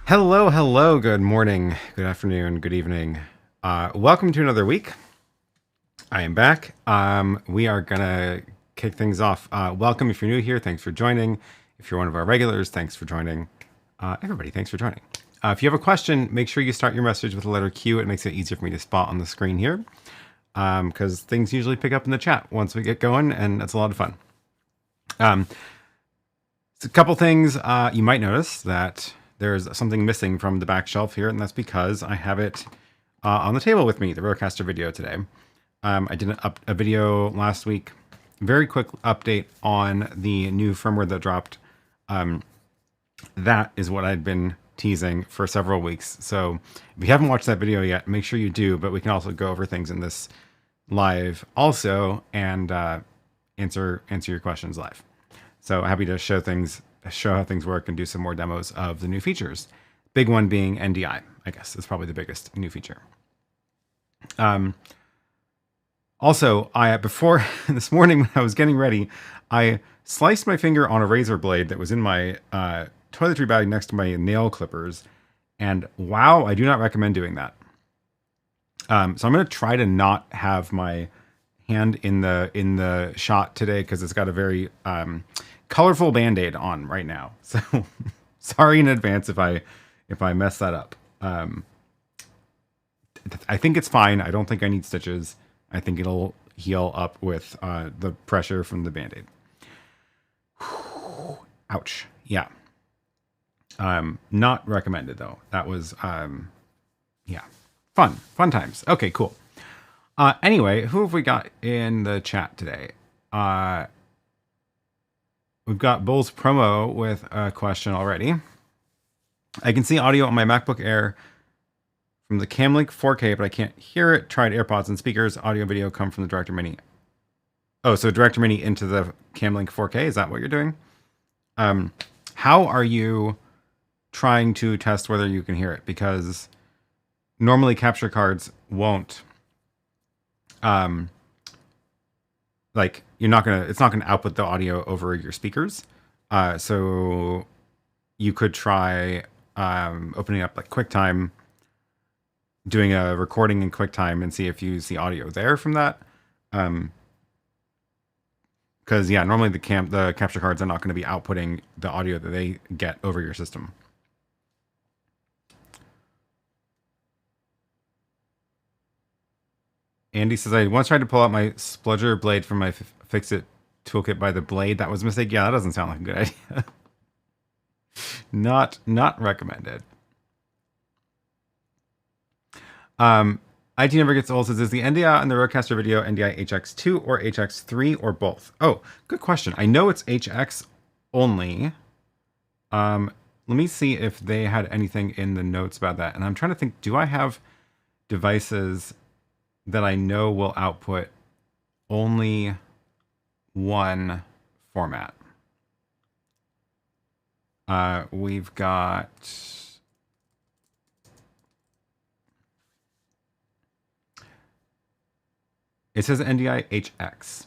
Hello, hello, good morning, good afternoon, good evening. Welcome to another week. I am back. We are gonna kick things off. Welcome if you're new here, thanks for joining. If you're one of our regulars, thanks for joining. Everybody, thanks for joining. If you have a question, make sure you start your message with the letter Q. It makes it easier for me to spot on the screen here, because things usually pick up in the chat once we get going, and it's a lot of fun. A couple things you might notice that there's something missing from the back shelf here, and that's because I have it on the table with me, the RØDECaster video today. I did a video last week, very quick update on the new firmware that dropped. That is what I'd been teasing for several weeks. So if you haven't watched that video yet, make sure you do, but we can also go over things in this live also and answer your questions live. So happy to show how things work and do some more demos of the new features. Big one being NDI, I guess, is probably the biggest new feature. Also, before this morning when I was getting ready, I sliced my finger on a razor blade that was in my toiletry bag next to my nail clippers, and wow, I do not recommend doing that. So I'm going to try to not have my hand in the shot today because it's got a very colorful band-aid on right now. So sorry in advance if I mess that up. I think it's fine. I don't think I need stitches. I think it'll heal up with the pressure from the band-aid. Ouch. Yeah. Not recommended though. That was yeah. Fun times. Okay, cool. Anyway, who have we got in the chat today? We've got Bull's Promo with a question already. I can see audio on my MacBook Air from the Camlink 4K, but I can't hear it. Tried AirPods and speakers. Audio video come from the Director Mini. Oh, so Director Mini into the Camlink 4K. Is that what you're doing? How are you trying to test whether you can hear it? Because normally capture cards won't. Like it's not gonna output the audio over your speakers. So you could try opening up like QuickTime, doing a recording in QuickTime and see if you see audio there from that. Because yeah, normally the capture cards are not going to be outputting the audio that they get over your system. Andy says, I once tried to pull out my spludger blade from my Fix-It toolkit by the blade. That was a mistake. Yeah, that doesn't sound like a good idea. Not recommended. IT Never Gets Old says, is the NDI on the RØDECaster video NDI HX2 or HX3 or both? Oh, good question. I know it's HX only. Let me see if they had anything in the notes about that. And I'm trying to think, do I have devices that I know will output only one format? We've got it says NDI HX.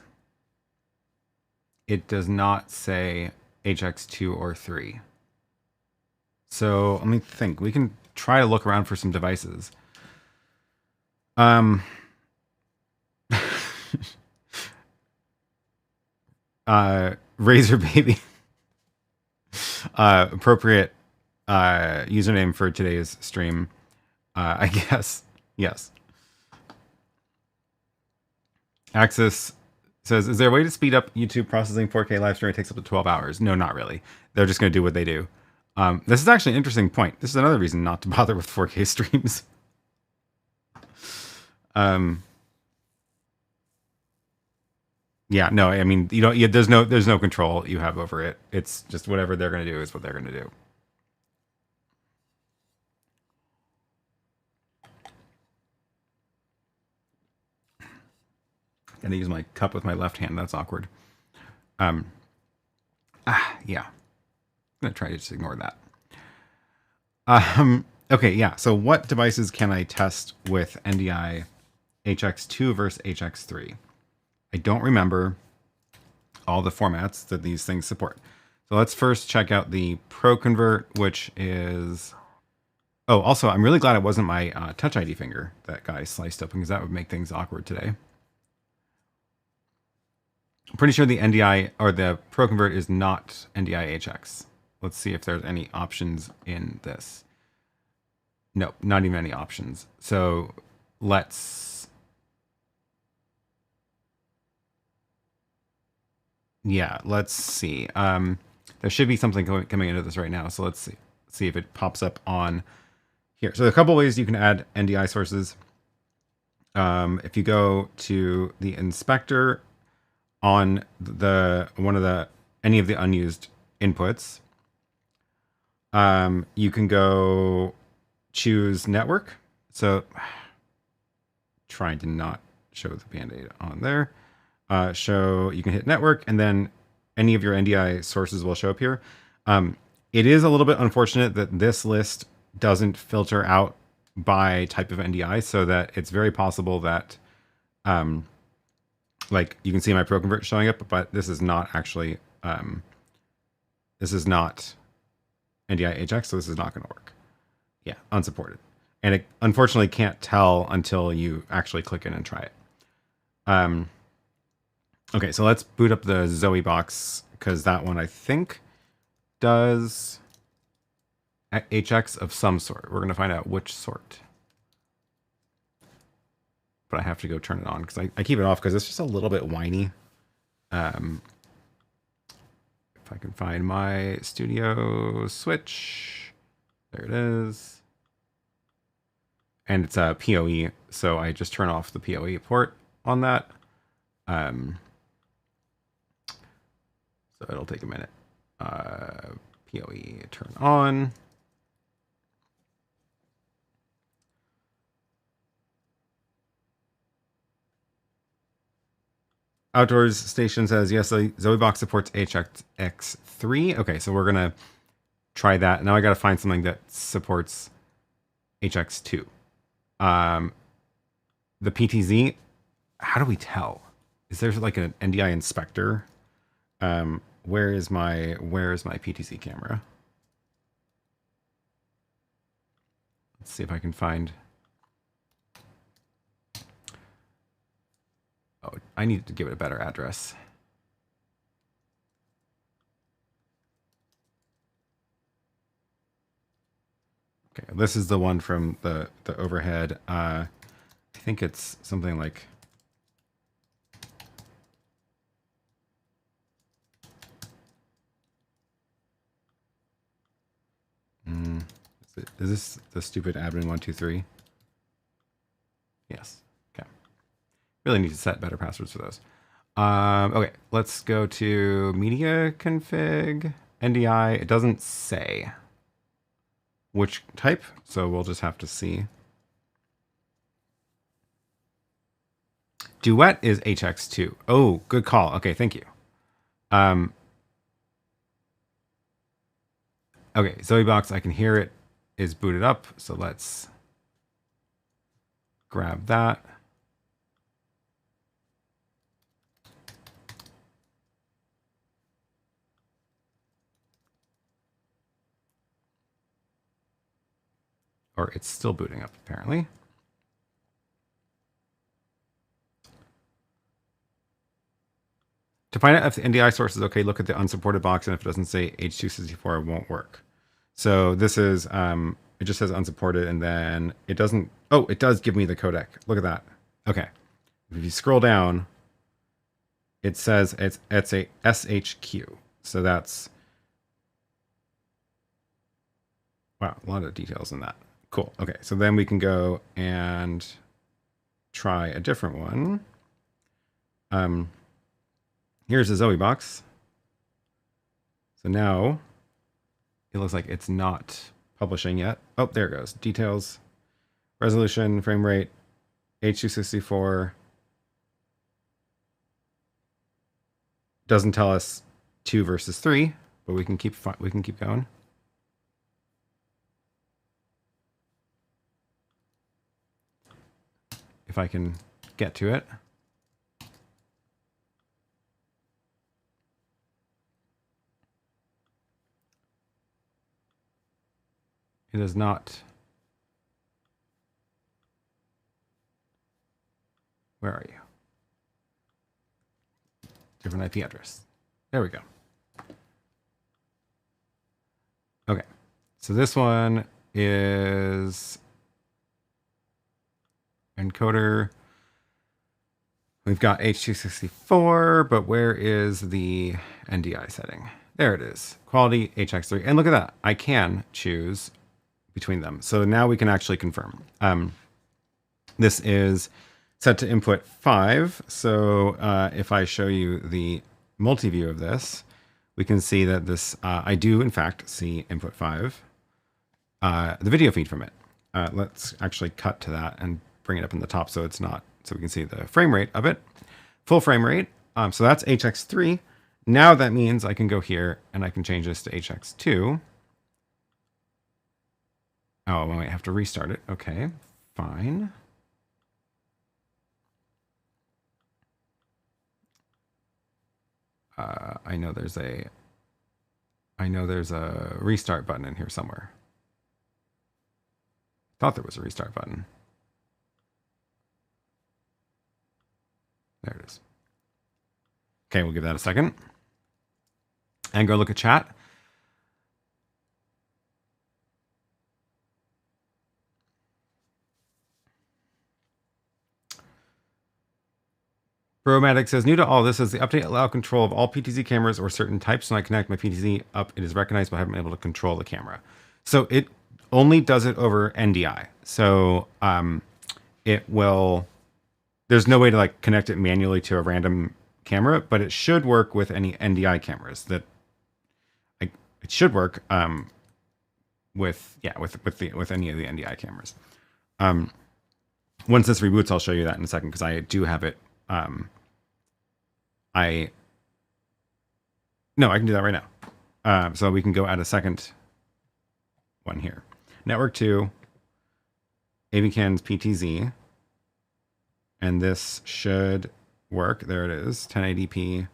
It does not say HX2 or 3. So let me think. We can try to look around for some devices. Razor Baby. Appropriate username for today's stream. I guess. Yes. Axis says, is there a way to speed up YouTube processing 4K live stream? It takes up to 12 hours. No, not really. They're just going to do what they do. This is actually an interesting point. This is another reason not to bother with 4K streams. Yeah, no, I mean, you don't, there's no control you have over it. It's just whatever they're going to do is what they're going to do. Gonna use my cup with my left hand. That's awkward. Yeah. I'm gonna try to just ignore that. Okay, yeah. So what devices can I test with NDI HX2 versus HX3? I don't remember all the formats that these things support. So let's first check out the Pro Convert, which is Oh, also, I'm really glad it wasn't my Touch ID finger that guy sliced open, because that would make things awkward today. I'm pretty sure the NDI or the Pro Convert is not NDI HX. Let's see if there's any options in this. No, not even any options. So let's... Yeah, let's see. There should be something coming into this right now. So let's see if it pops up on here. So there are a couple ways you can add NDI sources. If you go to the inspector on any of the unused inputs, you can go choose network. So trying to not show the band-aid on there. You can hit network, and then any of your NDI sources will show up here. It is a little bit unfortunate that this list doesn't filter out by type of NDI, so that it's very possible that like you can see my Pro Convert showing up, but this is not actually this is not NDI HX, so this is not going to work. Yeah, unsupported. And it unfortunately can't tell until you actually click in and try it. Okay, so let's boot up the Zoe box, because that one I think does HX of some sort. We're going to find out which sort. But I have to go turn it on, because I keep it off because it's just a little bit whiny. If I can find my studio switch. There it is. And it's a PoE, so I just turn off the PoE port on that. So it'll take a minute. PoE turn on. Outdoors Station says, yes, Zoe Box supports HX3. Okay, so we're going to try that. Now I got to find something that supports HX2. The PTZ, how do we tell? Is there like an NDI inspector? Where is my PTZ camera? Let's see if I can find. Oh, I need to give it a better address. Okay, this is the one from the overhead. I think it's something like. Is this the stupid admin123? Yes. Okay. Really need to set better passwords for those. Okay, let's go to media config, NDI. It doesn't say which type, so we'll just have to see. Duet is HX2. Oh, good call. Okay, thank you. Okay, Zoe Box, I can hear it is booted up, so let's grab that. Or it's still booting up, apparently. To find out if the NDI source is okay, look at the unsupported box, and if it doesn't say H264, it won't work. So this is, it just says unsupported, and then it doesn't, oh, it does give me the codec. Look at that. Okay. If you scroll down, it says it's a SHQ. So that's, wow, a lot of details in that. Cool. Okay, so then we can go and try a different one. Here's the Zoe box. So now it looks like it's not publishing yet. Oh, there it goes. Details, resolution, frame rate, H264. Doesn't tell us 2 versus 3, but we can keep going. If I can get to it. It is not Where are you? Different IP address. There we go. Okay. So this one is encoder. We've got H264, but where is the NDI setting? There it is. Quality HX3. And look at that. I can choose between them. So now we can actually confirm. This is set to input 5. So if I show you the multi-view of this, we can see that this, I do in fact see input 5, the video feed from it. Let's actually cut to that and bring it up in the top so it's not, so we can see the frame rate of it. Full frame rate. So that's HX3. Now that means I can go here and I can change this to HX2. Oh, I might have to restart it. Okay, fine. I know there's a restart button in here somewhere. Thought there was a restart button. There it is. Okay, we'll give that a second. And go look at chat. Bromatic says, new to all this is the update allow control of all PTZ cameras or certain types. When I connect my PTZ up, it is recognized, but I haven't been able to control the camera. So it only does it over NDI. So it will, there's no way to like connect it manually to a random camera, but it should work with any NDI cameras. That it should work with any of the NDI cameras. Once this reboots, I'll show you that in a second because I do have it. I can do that right now. So we can go add a second one here. Network 2, AVCAN's PTZ, and this should work. There it is, 1080p,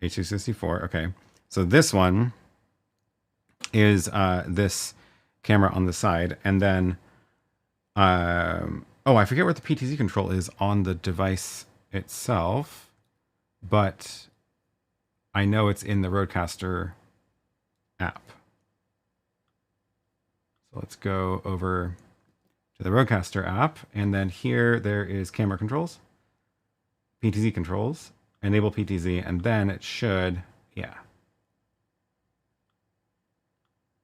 H264. Okay, so this one is this camera on the side, and then oh, I forget what the PTZ control is on the device itself, but I know it's in the RØDECaster app. So let's go over to the RØDECaster app, and then here there is camera controls, PTZ controls, enable PTZ, and then it should, yeah.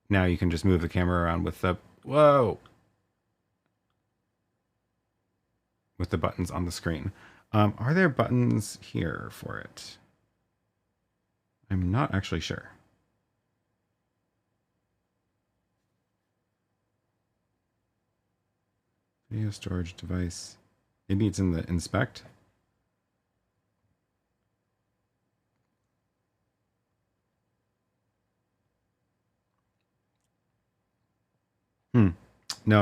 Now you can just move the camera around with the, whoa, with the buttons on the screen. Are there buttons here for it? I'm not actually sure. Video storage device. Maybe it's in the inspect. No,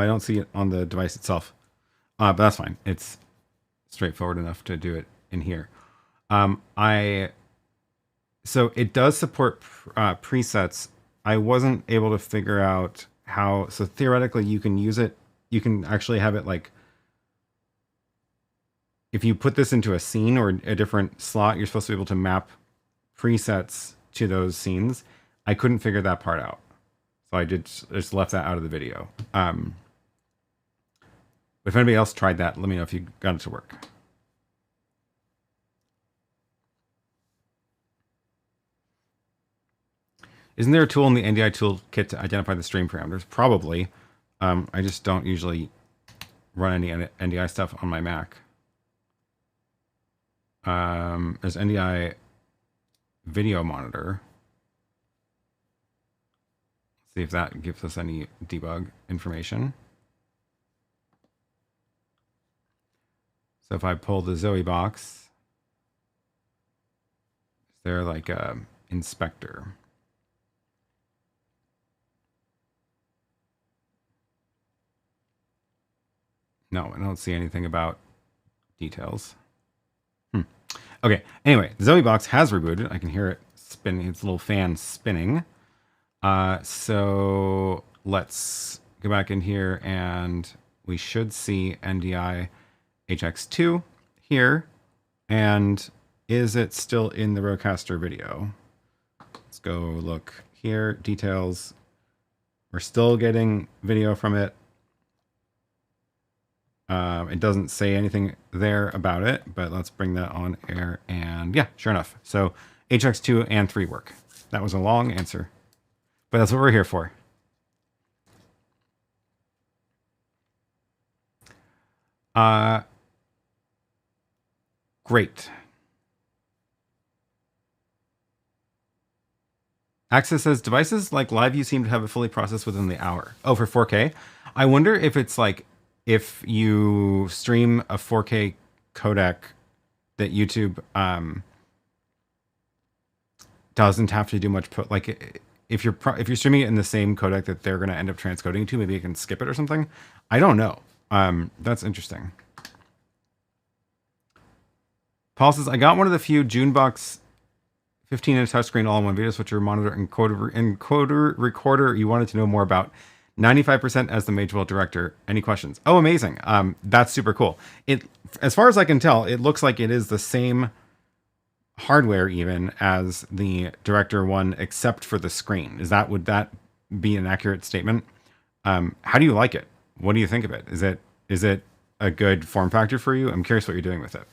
I don't see it on the device itself. But that's fine. It's straightforward enough to do it in here. So it does support presets. I wasn't able to figure out how, so theoretically you can use it. You can actually have it like, if you put this into a scene or a different slot, you're supposed to be able to map presets to those scenes. I couldn't figure that part out. So I just left that out of the video. But if anybody else tried that, let me know if you got it to work. Isn't there a tool in the NDI toolkit to identify the stream parameters? Probably. I just don't usually run any NDI stuff on my Mac. There's NDI video monitor. See if that gives us any debug information. So if I pull the Zoe box, is there like a inspector? No, I don't see anything about details. Okay, anyway, the Zoe box has rebooted. I can hear it spinning, its little fan spinning. So let's go back in here and we should see NDI HX2 here. And is it still in the RØDECaster video? Let's go look here. Details. We're still getting video from it. It doesn't say anything there about it, but let's bring that on air. And yeah, sure enough. So HX2 and 3 work. That was a long answer, but that's what we're here for. Great. Access says devices like LiveView seem to have it fully processed within the hour. Oh, for 4K? I wonder if it's like if you stream a 4K codec that YouTube doesn't have to do much. Like if you're streaming it in the same codec that they're going to end up transcoding to, maybe you can skip it or something. I don't know. That's interesting. Paul says, I got one of the few Junebox 15-inch touchscreen all-in-one video switcher monitor encoder recorder you wanted to know more about. 95% as the Magewell director. Any questions? Oh, amazing. That's super cool. As far as I can tell, it looks like it is the same hardware even as the director one, except for the screen. Would that be an accurate statement? How do you like it? What do you think of it? Is it a good form factor for you? I'm curious what you're doing with it.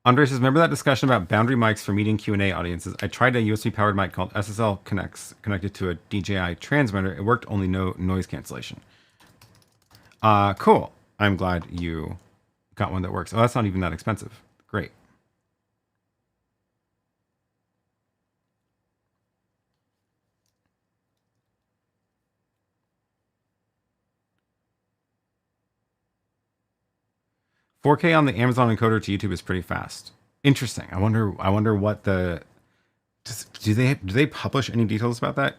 Andre says, remember that discussion about boundary mics for meeting Q&A audiences? I tried a USB-powered mic called SSL Connects connected to a DJI transmitter. It worked, only no noise cancellation. Cool. I'm glad you got one that works. Oh, that's not even that expensive. Great. $4K on the Amazon encoder to YouTube is pretty fast. Interesting. I wonder what the do they publish any details about that?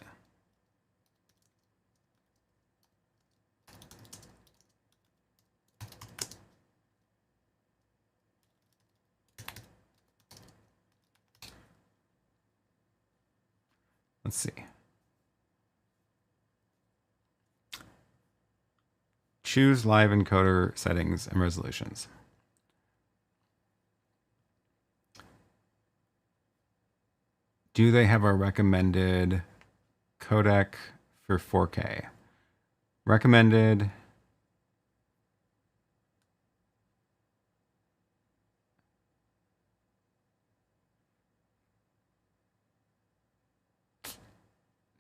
Let's see. Choose live encoder settings and resolutions. Do they have a recommended codec for 4K? Recommended.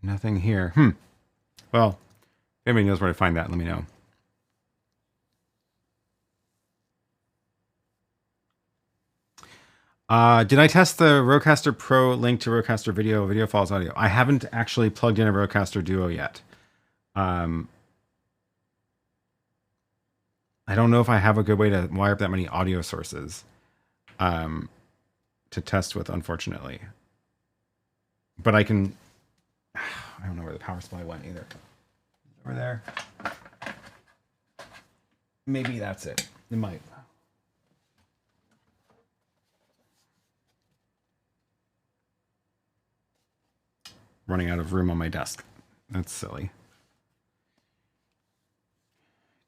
Nothing here. Well, if anybody knows where to find that, let me know. Did I test the RØDECaster Pro link to RØDECaster video files audio? I haven't actually plugged in a RØDECaster Duo yet. I don't know if I have a good way to wire up that many audio sources to test with, unfortunately. But I can... I don't know where the power supply went either. Over there. Maybe that's it. It might. Running out of room on my desk. That's silly.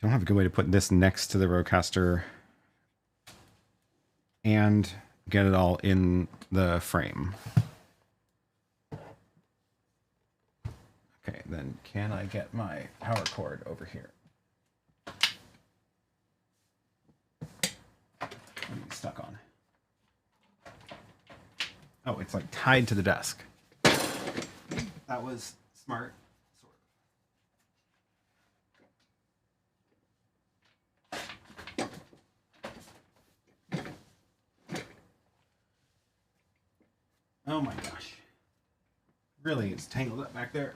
Don't have a good way to put this next to the RØDECaster and get it all in the frame. Okay, then can I get my power cord over here? What are you stuck on? Oh, it's like tied to the desk. That was smart, sort of. Oh my gosh. Really, it's tangled up back there.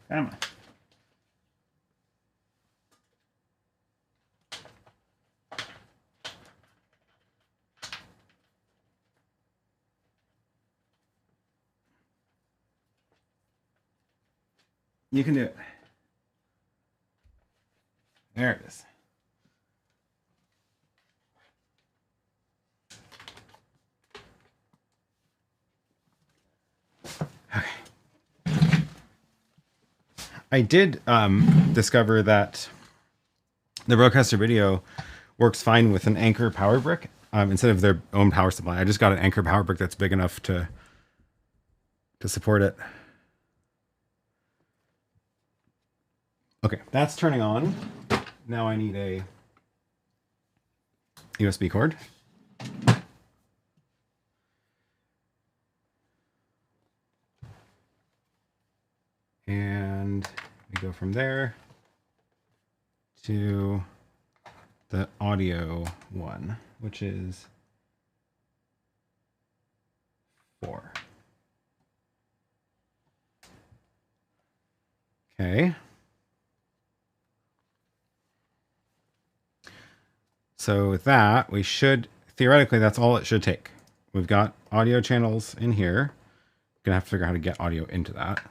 Come on. You can do it. There it is. Okay. I did discover that the RØDECaster video works fine with an Anker power brick instead of their own power supply. I just got an Anker power brick that's big enough to support it. Okay, that's turning on. Now I need a USB cord. And we go from there to the audio one, which is 4. Okay. So with that, we should, theoretically, that's all it should take. We've got audio channels in here. Gonna have to figure out how to get audio into that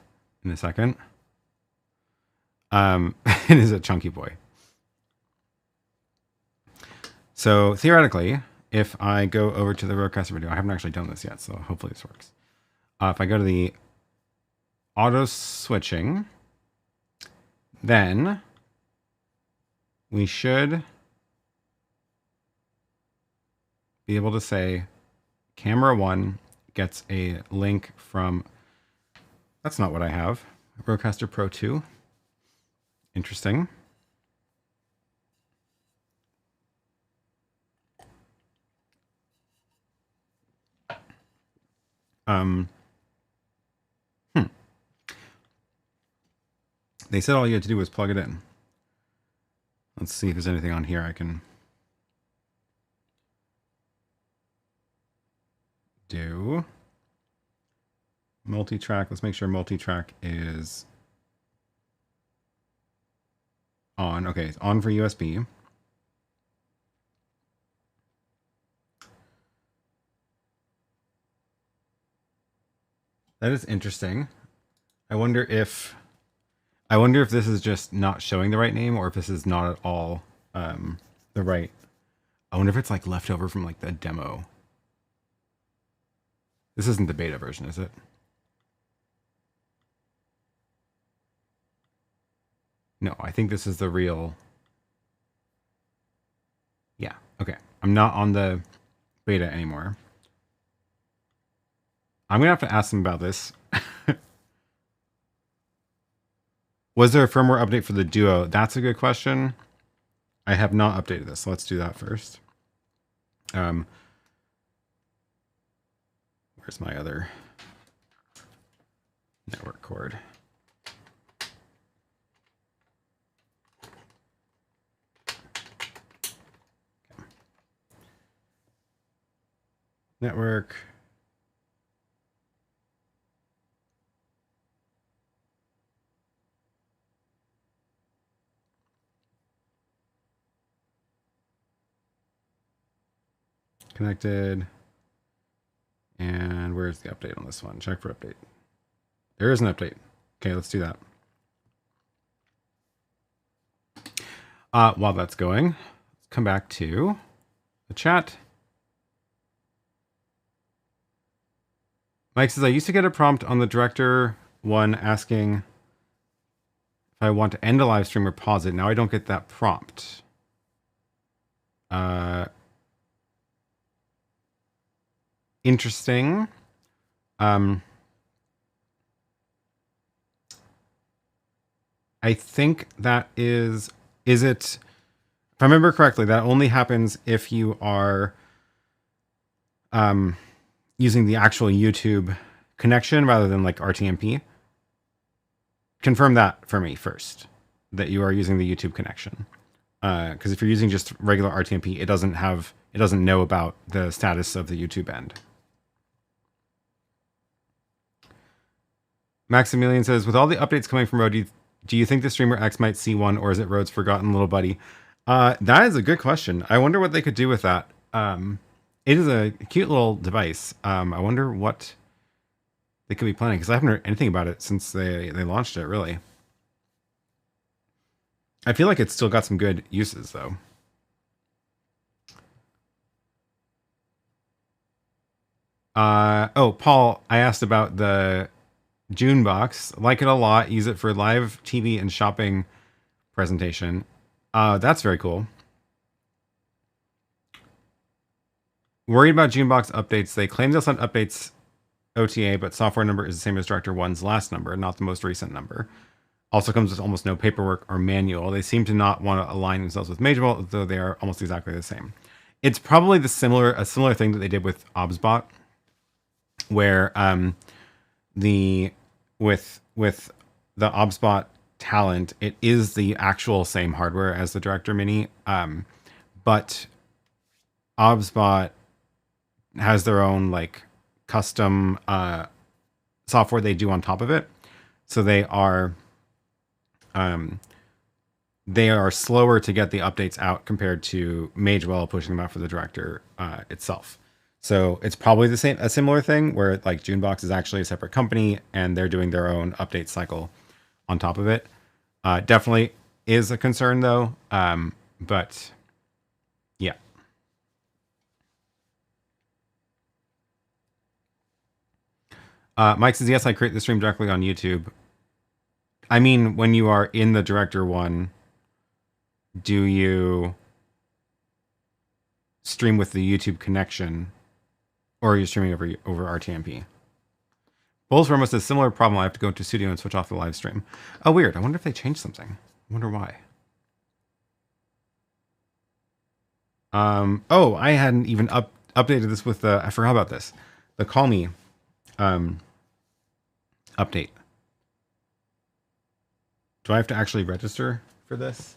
in a second. It is a chunky boy. So theoretically, if I go over to the RØDECaster video, I haven't actually done this yet, so hopefully this works. If I go to the auto switching, then we should be able to say camera 1 gets a link from, that's not what I have, RØDECaster Pro 2. Interesting. They said all you had to do was plug it in. Let's see if there's anything on here I can do. Multi-track. Let's make sure multi-track is on. Okay, it's on for USB. That is interesting. I wonder if this is just not showing the right name, or if this is not at all the right. I wonder if it's like leftover from like the demo. This isn't the beta version, is it? No, I think this is the real. Yeah, okay. I'm not on the beta anymore. I'm gonna have to ask them about this. Was there a firmware update for the Duo? That's a good question. I have not updated this, so let's do that first. Where's my other network cord? Okay. Network. Connected. And where's the update on this one? Check for update. There is an update. Okay, let's do that. While that's going, let's come back to the chat. Mike says, I used to get a prompt on the director one asking if I want to end a live stream or pause it. Now I don't get that prompt. Interesting. I think that is it, if I remember correctly, that only happens if you are using the actual YouTube connection rather than like RTMP. Confirm that for me first, that you are using the YouTube connection. Because if you're using just regular RTMP, it doesn't know about the status of the YouTube end. Maximilian says, with all the updates coming from Rode, do you think the Streamer X might see one, or is it Rode's forgotten little buddy? That is a good question. I wonder what they could do with that. It is a cute little device. I wonder what they could be planning, because I haven't heard anything about it since they launched it, really. I feel like it's still got some good uses though. Oh, Paul, I asked about the June box. Like it a lot. Use it for live TV and shopping presentation. That's very cool. Worried about Junebox updates. They claim they'll send updates OTA, but software number is the same as Director 1's last number, not the most recent number. Also comes with almost no paperwork or manual. They seem to not want to align themselves with Magewell, though they are almost exactly the same. It's probably a similar thing that they did with OBSBot, where the with the OBSBot talent, it is the actual same hardware as the Director Mini, but OBSBot has their own like custom software they do on top of it, so they are slower to get the updates out compared to Magewell pushing them out for the Director itself. So it's probably a similar thing where like Junebox is actually a separate company and they're doing their own update cycle on top of it. Definitely is a concern though, but yeah. Mike says, yes, I create the stream directly on YouTube. I mean, when you are in the Director one, do you stream with the YouTube connection, or are you streaming over RTMP? Bulls almost a similar problem. I have to go into studio and switch off the live stream. Oh, weird. I wonder if they changed something. I wonder why. Oh, I hadn't even updated this with the. I forgot about this. The Call Me update. Do I have to actually register for this?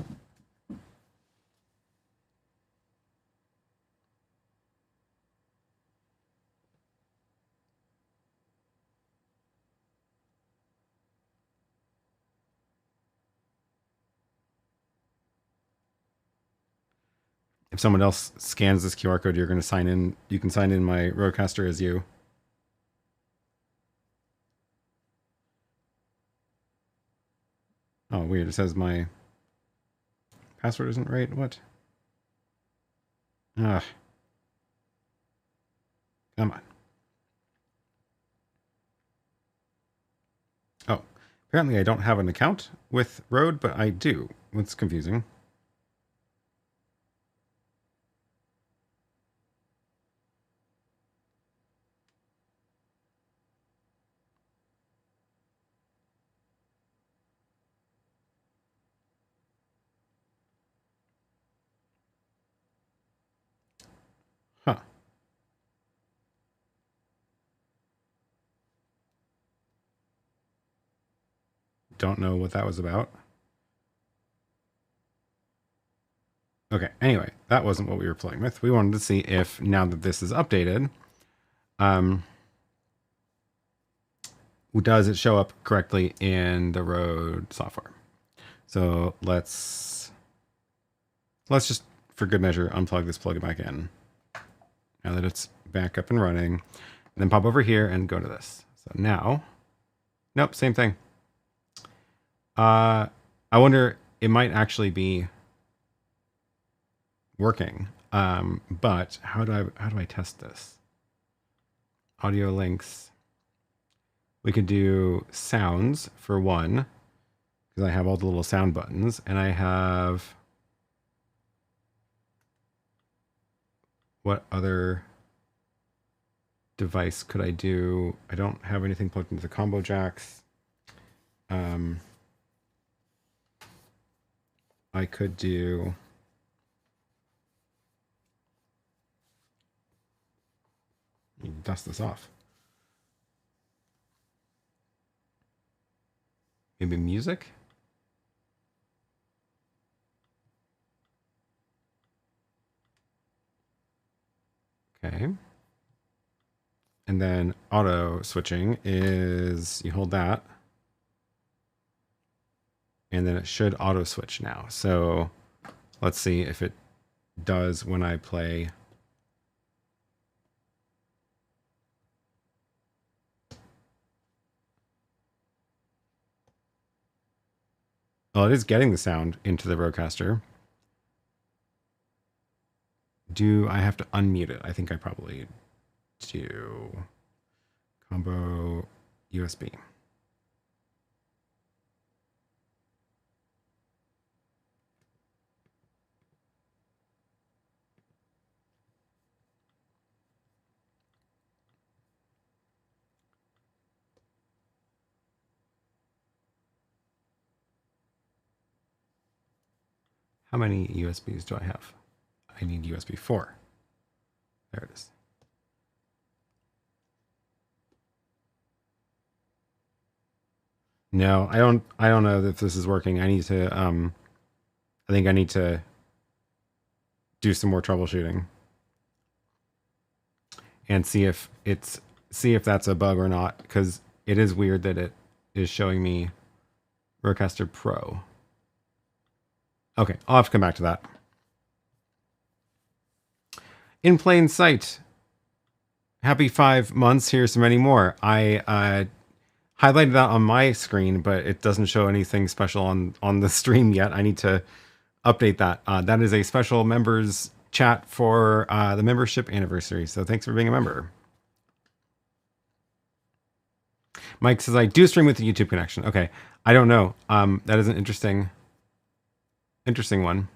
If someone else scans this QR code, you're going to sign in. You can sign in my RØDECaster as you. Oh, weird. It says my password isn't right. What? Ugh. Come on. Oh, apparently I don't have an account with Rode, but I do. It's confusing. Huh. Don't know what that was about. Okay, anyway, that wasn't what we were playing with. We wanted to see if, now that this is updated, does it show up correctly in the Rode software? So let's just, for good measure, unplug this, plug it back in. Now that it's back up and running, and then pop over here and go to this. So now, nope, same thing. I wonder, it might actually be working. But how do I test this? Audio links. We could do sounds for one, because I have all the little sound buttons, and I have, what other device could I do? I don't have anything plugged into the combo jacks. I could do, dust this off. Maybe music? Okay. And then auto switching is, you hold that, and then it should auto switch now. So let's see if it does when I play. Well, it is getting the sound into the RØDECaster. Do I have to unmute it? I think I probably do. Combo USB. How many USBs do I have? I need USB 4. There it is. No, I don't know if this is working. I need to I think I need to do some more troubleshooting and see if that's a bug or not, because it is weird that it is showing me RØDECaster Pro. Okay, I'll have to come back to that. In plain sight. Happy 5 months. Here's many more. I highlighted that on my screen, but it doesn't show anything special on the stream yet. I need to update that. That is a special members chat for the membership anniversary. So thanks for being a member. Mike says, I do stream with the YouTube connection. Okay. I don't know. That is an interesting one.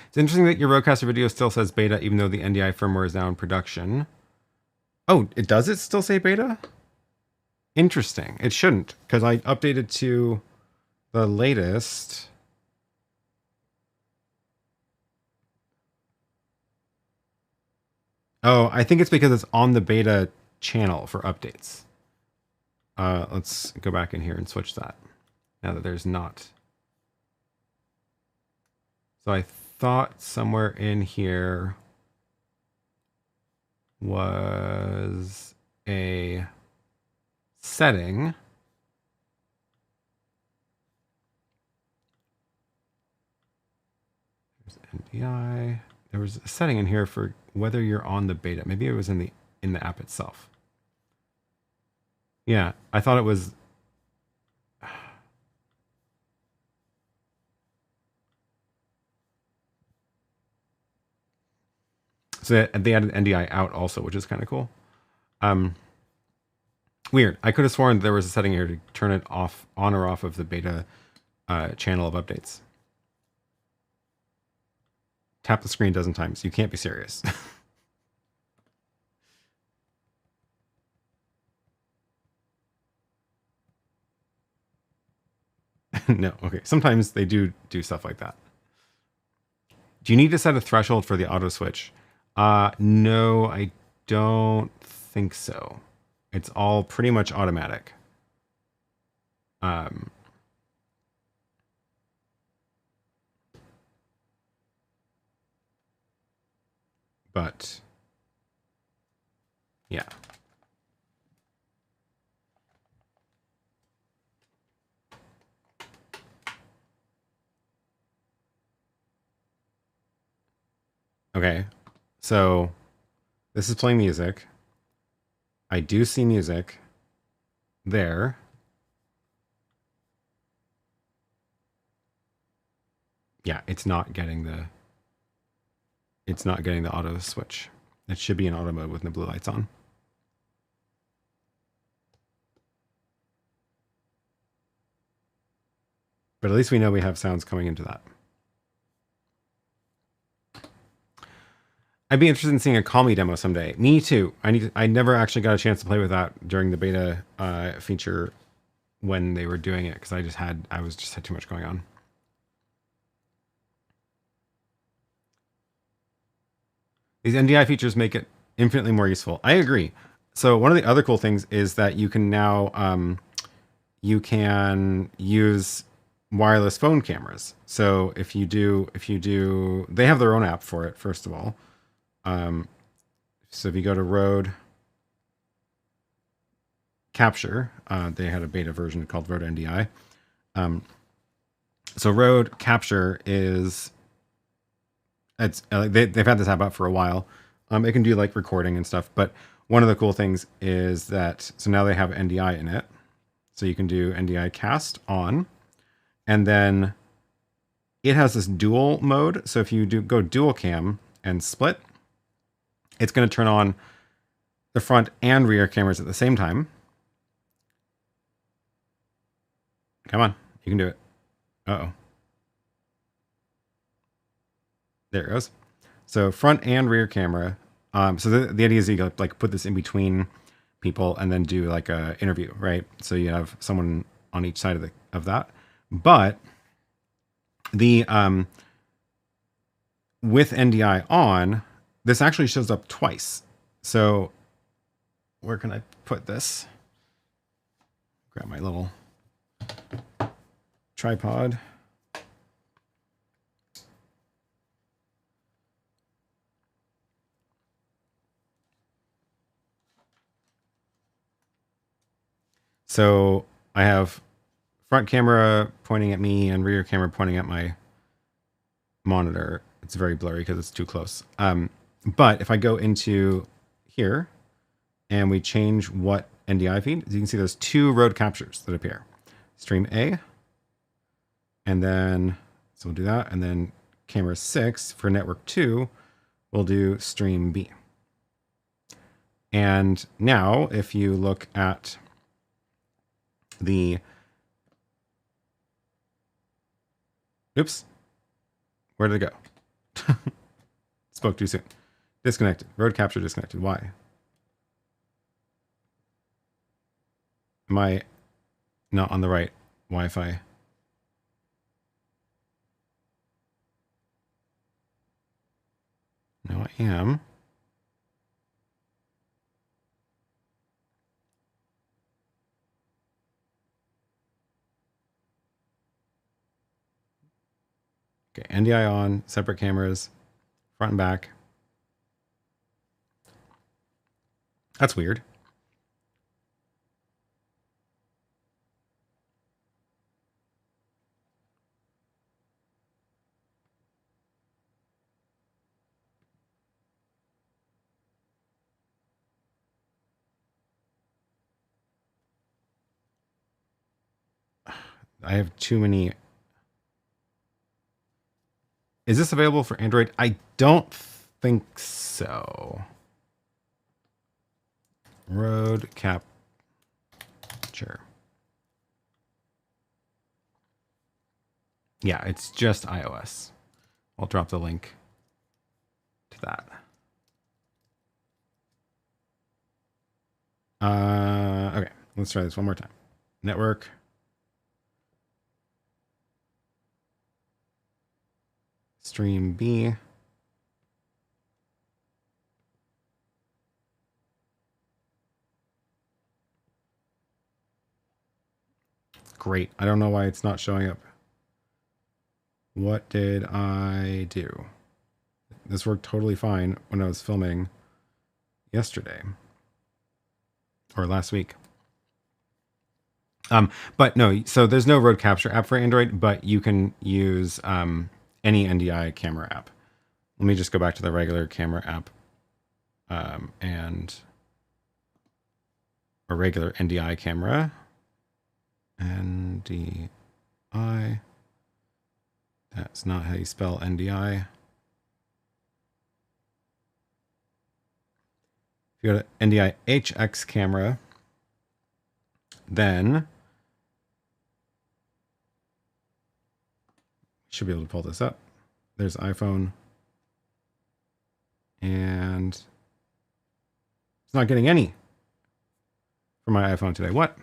It's interesting that your RØDECaster video still says beta, even though the NDI firmware is now in production. Oh, it does it still say beta? Interesting. It shouldn't, because I updated to the latest. Oh, I think it's because it's on the beta channel for updates. Let's go back in here and switch that now that there's not. So I thought somewhere in here was a setting. There's NDI. There was a setting in here for whether you're on the beta. Maybe it was in the app itself. Yeah, I thought it was. So they added NDI out also, which is kind of cool. Weird. I could have sworn there was a setting here to turn it off, on or off of the beta channel of updates. Tap the screen a dozen times. You can't be serious. No. Okay. Sometimes they do stuff like that. Do you need to set a threshold for the auto switch? No, I don't think so. It's all pretty much automatic. But yeah. Okay. So this is playing music. I do see music there. Yeah, it's not getting the auto switch. It should be in auto mode with the blue lights on. But at least we know we have sounds coming into that. I'd be interested in seeing a Call Me demo someday. Me too. I never actually got a chance to play with that during the beta feature when they were doing it, because I just had too much going on. These NDI features make it infinitely more useful. I agree. So one of the other cool things is that you can now you can use wireless phone cameras. So if you do, they have their own app for it, first of all. So if you go to RØDECaster, they had a beta version called Rode NDI. So RØDECaster is, they've had this app out for a while. It can do like recording and stuff, but one of the cool things is that, so now they have NDI in it. So you can do NDI cast on, and then it has this dual mode. So if you go dual cam and split, it's going to turn on the front and rear cameras at the same time. Come on, you can do it. Uh-oh. There it goes. So front and rear camera. So the idea is you like put this in between people and then do like a interview, right? So you have someone on each side of that. But the with NDI on, this actually shows up twice. So where can I put this? Grab my little tripod. So I have front camera pointing at me and rear camera pointing at my monitor. It's very blurry because it's too close. But if I go into here and we change what NDI feed, as you can see, there's two Rode captures that appear. Stream A, and then, so we'll do that. And then camera 6 for network 2, we'll do stream B. And now if you look at the, oops, where did it go? Spoke too soon. Disconnected. Rode capture disconnected. Why? Am I not on the right Wi-Fi? No, I am. Okay, NDI on, separate cameras, front and back. That's weird. I have too many. Is this available for Android? I don't think so. Rode capture. Yeah, it's just iOS. I'll drop the link to that. Okay, let's try this one more time. Network. Stream B. Great. I don't know why it's not showing up. What did I do? This worked totally fine when I was filming yesterday or last week. But no, so there's no Rode Capture app for Android, but you can use any NDI camera app. Let me just go back to the regular camera app and a regular NDI camera. NDI. That's not how you spell NDI. If you go to NDI HX camera, then you should be able to pull this up. There's iPhone. And it's not getting any for my iPhone today. What?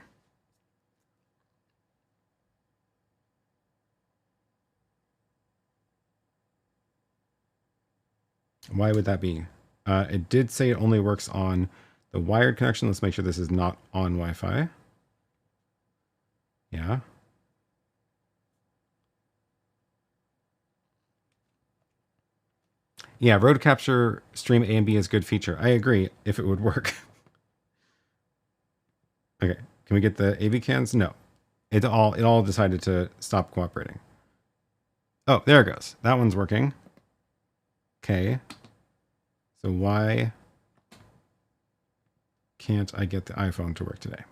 Why would that be? It did say it only works on the wired connection. Let's make sure this is not on Wi-Fi. Yeah. Yeah, Rode Capture Stream A and B is a good feature. I agree, if it would work. Okay, can we get the AV cans? No. It all decided to stop cooperating. Oh, there it goes. That one's working. Okay. So why can't I get the iPhone to work today?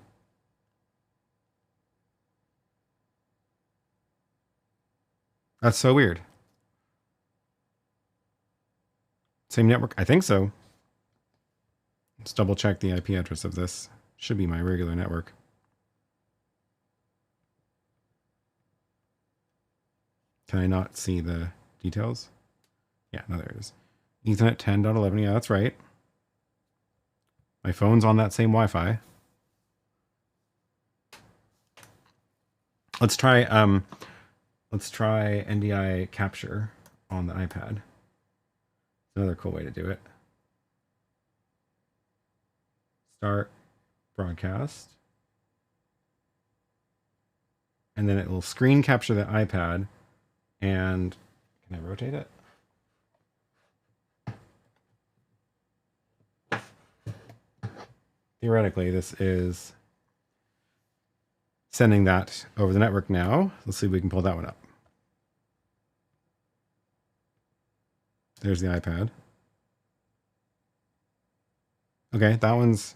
That's so weird. Same network? I think so. Let's double check the IP address of this. Should be my regular network. Can I not see the details? Yeah, no, there it is. Ethernet 10.11. Yeah, that's right. My phone's on that same Wi-Fi. Let's try NDI capture on the iPad. Another cool way to do it. Start broadcast. And then it will screen capture the iPad. And can I rotate it? Theoretically, this is sending that over the network now. Let's see if we can pull that one up. There's the iPad. Okay, that one's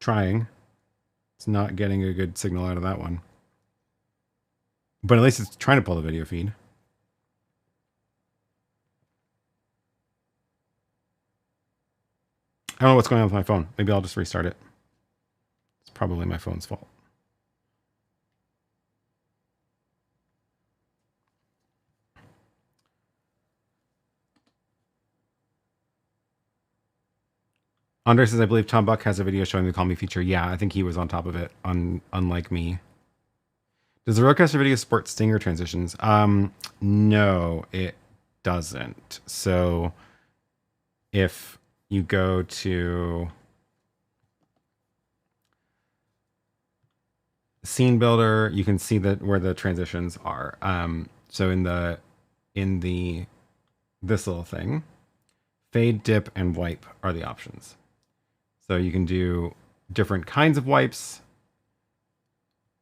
trying. It's not getting a good signal out of that one. But at least it's trying to pull the video feed. I don't know what's going on with my phone. Maybe I'll just restart it. It's probably my phone's fault. Andre says, I believe Tom Buck has a video showing the Call Me feature. Yeah, I think he was on top of it, unlike me. Does the RØDECaster video support stinger transitions? No, it doesn't. So if you go to scene builder, you can see that where the transitions are. So in this little thing, fade, dip, and wipe are the options. So you can do different kinds of wipes.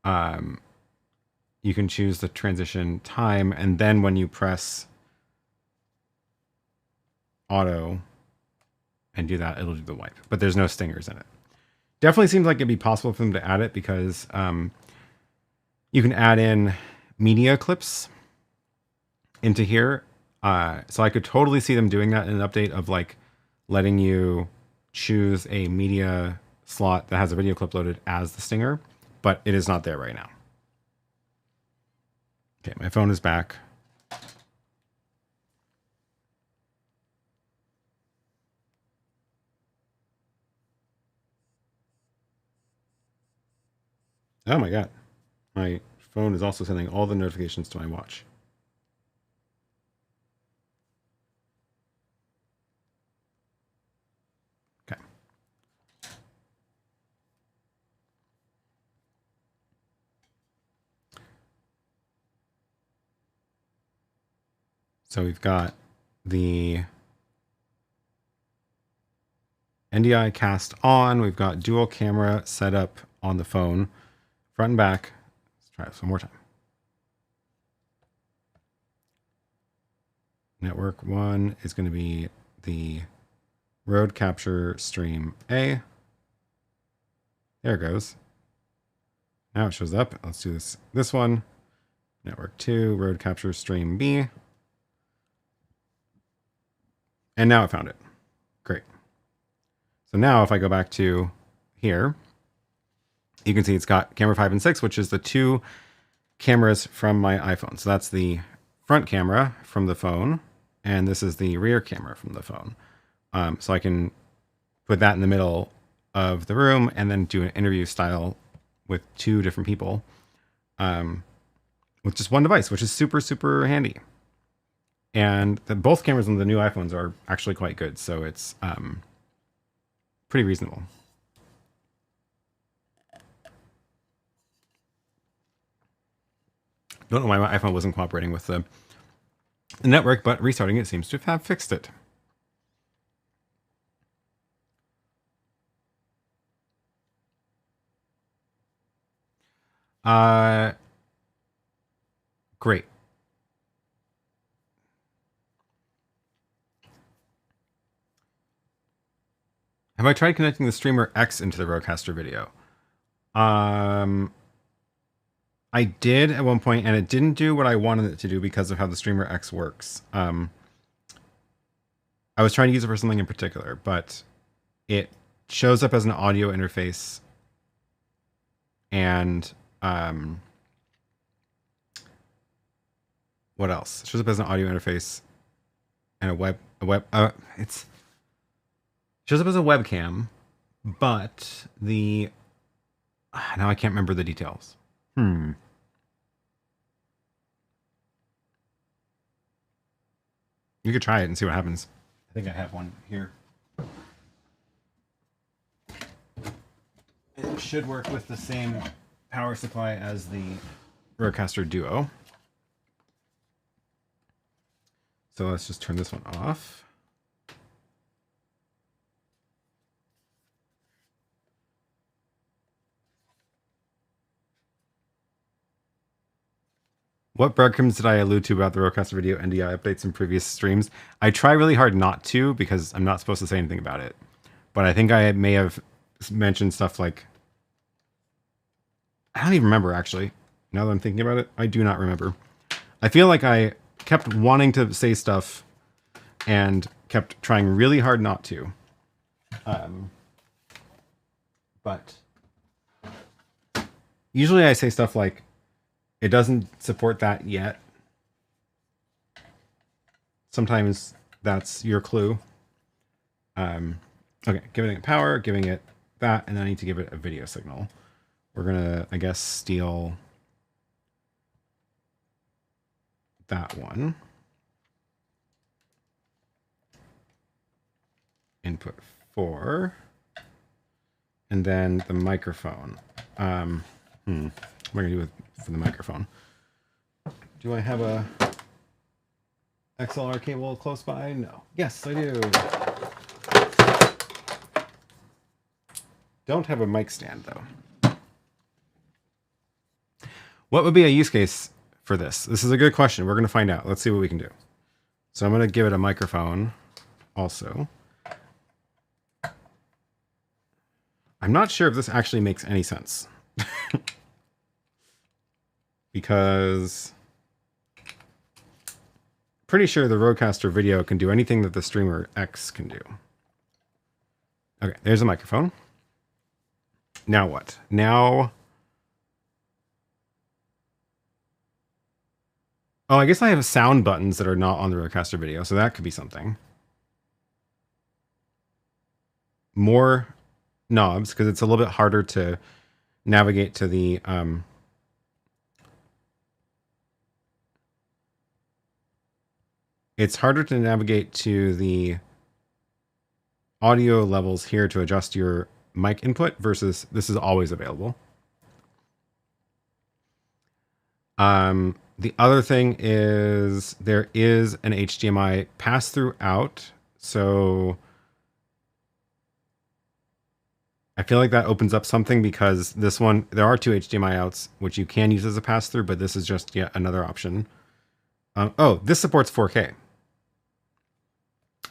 You can choose the transition time, and then when you press auto and do that, it'll do the wipe. But there's no stingers in it. Definitely seems like it'd be possible for them to add it because you can add in media clips into here. So I could totally see them doing that in an update of like letting you choose a media slot that has a video clip loaded as the stinger, but it is not there right now. Okay, my phone is back. Oh my God. My phone is also sending all the notifications to my watch. Okay. So we've got the NDI cast on. We've got dual camera set up on the phone, front and back. Let's try it one more time. Network 1 is going to be the RØDECaster Stream A. There it goes. Now it shows up. Let's do this one. Network 2, RØDECaster Stream B. And now I found it. Great. So now if I go back to here, you can see it's got camera 5 and 6, which is the two cameras from my iPhone. So that's the front camera from the phone, and this is the rear camera from the phone. So I can put that in the middle of the room and then do an interview style with two different people with just one device, which is super, super handy. And both cameras on the new iPhones are actually quite good, so it's pretty reasonable. Don't know why my iPhone wasn't cooperating with the network, but restarting it seems to have fixed it. Great. Have I tried connecting the Streamer X into the RØDECaster video? I did at one point, and it didn't do what I wanted it to do because of how the Streamer X works. I was trying to use it for something in particular, but it shows up as an audio interface, and what else? It shows up as an audio interface and it shows up as a webcam, but now I can't remember the details. You could try it and see what happens. I think I have one here. It should work with the same power supply as the Rcaster Duo. So let's just turn this one off. What breadcrumbs did I allude to about the RØDECaster video NDI updates in previous streams? I try really hard not to because I'm not supposed to say anything about it. But I think I may have mentioned stuff like... I don't even remember, actually. Now that I'm thinking about it, I do not remember. I feel like I kept wanting to say stuff and kept trying really hard not to. But usually I say stuff like, it doesn't support that yet. Sometimes that's your clue. Okay, giving it power, giving it that, and then I need to give it a video signal. We're gonna, I guess, steal that one. Input 4. And then the microphone. What am I gonna do for the microphone? Do I have a XLR cable close by? No. Yes, I do. Don't have a mic stand though. What would be a use case for this? This is a good question. We're going to find out. Let's see what we can do. So I'm going to give it a microphone also. I'm not sure if this actually makes any sense. Because pretty sure the RØDECaster video can do anything that the Streamer X can do. Okay, there's a microphone. Now what? Now... Oh, I guess I have sound buttons that are not on the RØDECaster video, so that could be something. More knobs, because it's a little bit harder to navigate to the... It's harder to navigate to the audio levels here to adjust your mic input versus this is always available. The other thing is there is an HDMI pass-through out. So I feel like that opens up something because this one, there are two HDMI outs, which you can use as a pass-through, but this is just yet another option. Oh, this supports 4K.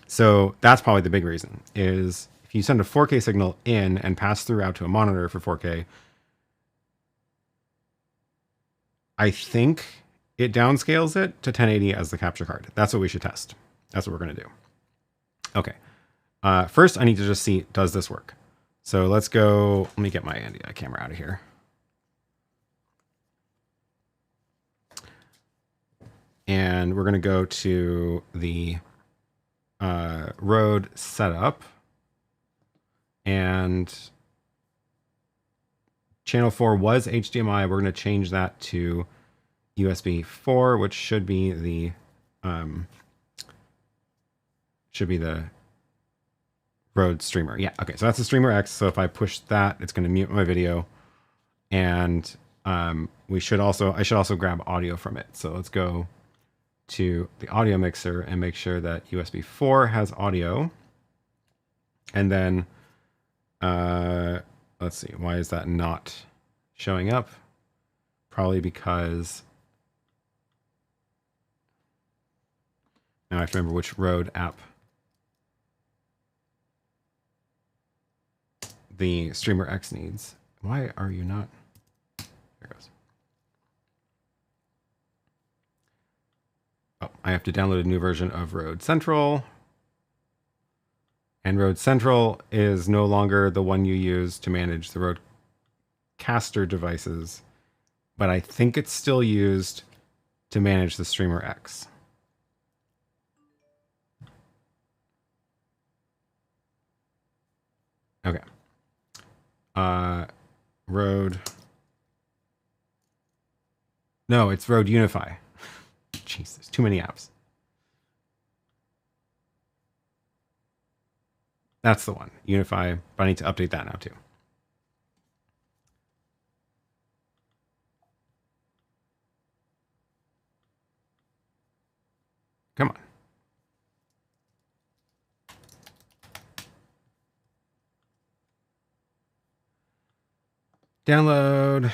So that's probably the big reason is if you send a 4K signal in and pass through out to a monitor for 4K, I think it downscales it to 1080 as the capture card. That's what we should test. That's what we're going to do. Okay. First, I need to just see, does this work? So let's go, let me get my NDI camera out of here. And we're going to go to the Rode setup. And channel 4 was HDMI. We're going to change that to USB 4, which should be the Rode streamer. Yeah, okay, so that's the Streamer X. So if I push that, it's going to mute my video. And I should also grab audio from it. So let's go to the audio mixer and make sure that USB 4 has audio. And then let's see, why is that not showing up? Probably because now I have to remember which Rode app. the Streamer X needs. Why are you not? There it goes. Oh, I have to download a new version of Rode Central. And Rode Central is no longer the one you use to manage the RØDECaster devices, but I think it's still used to manage the Streamer X. Okay. Rode. No, it's Rode Unify. Jeez, there's too many apps. That's the one, Unify, but I need to update that now too. Come on. Download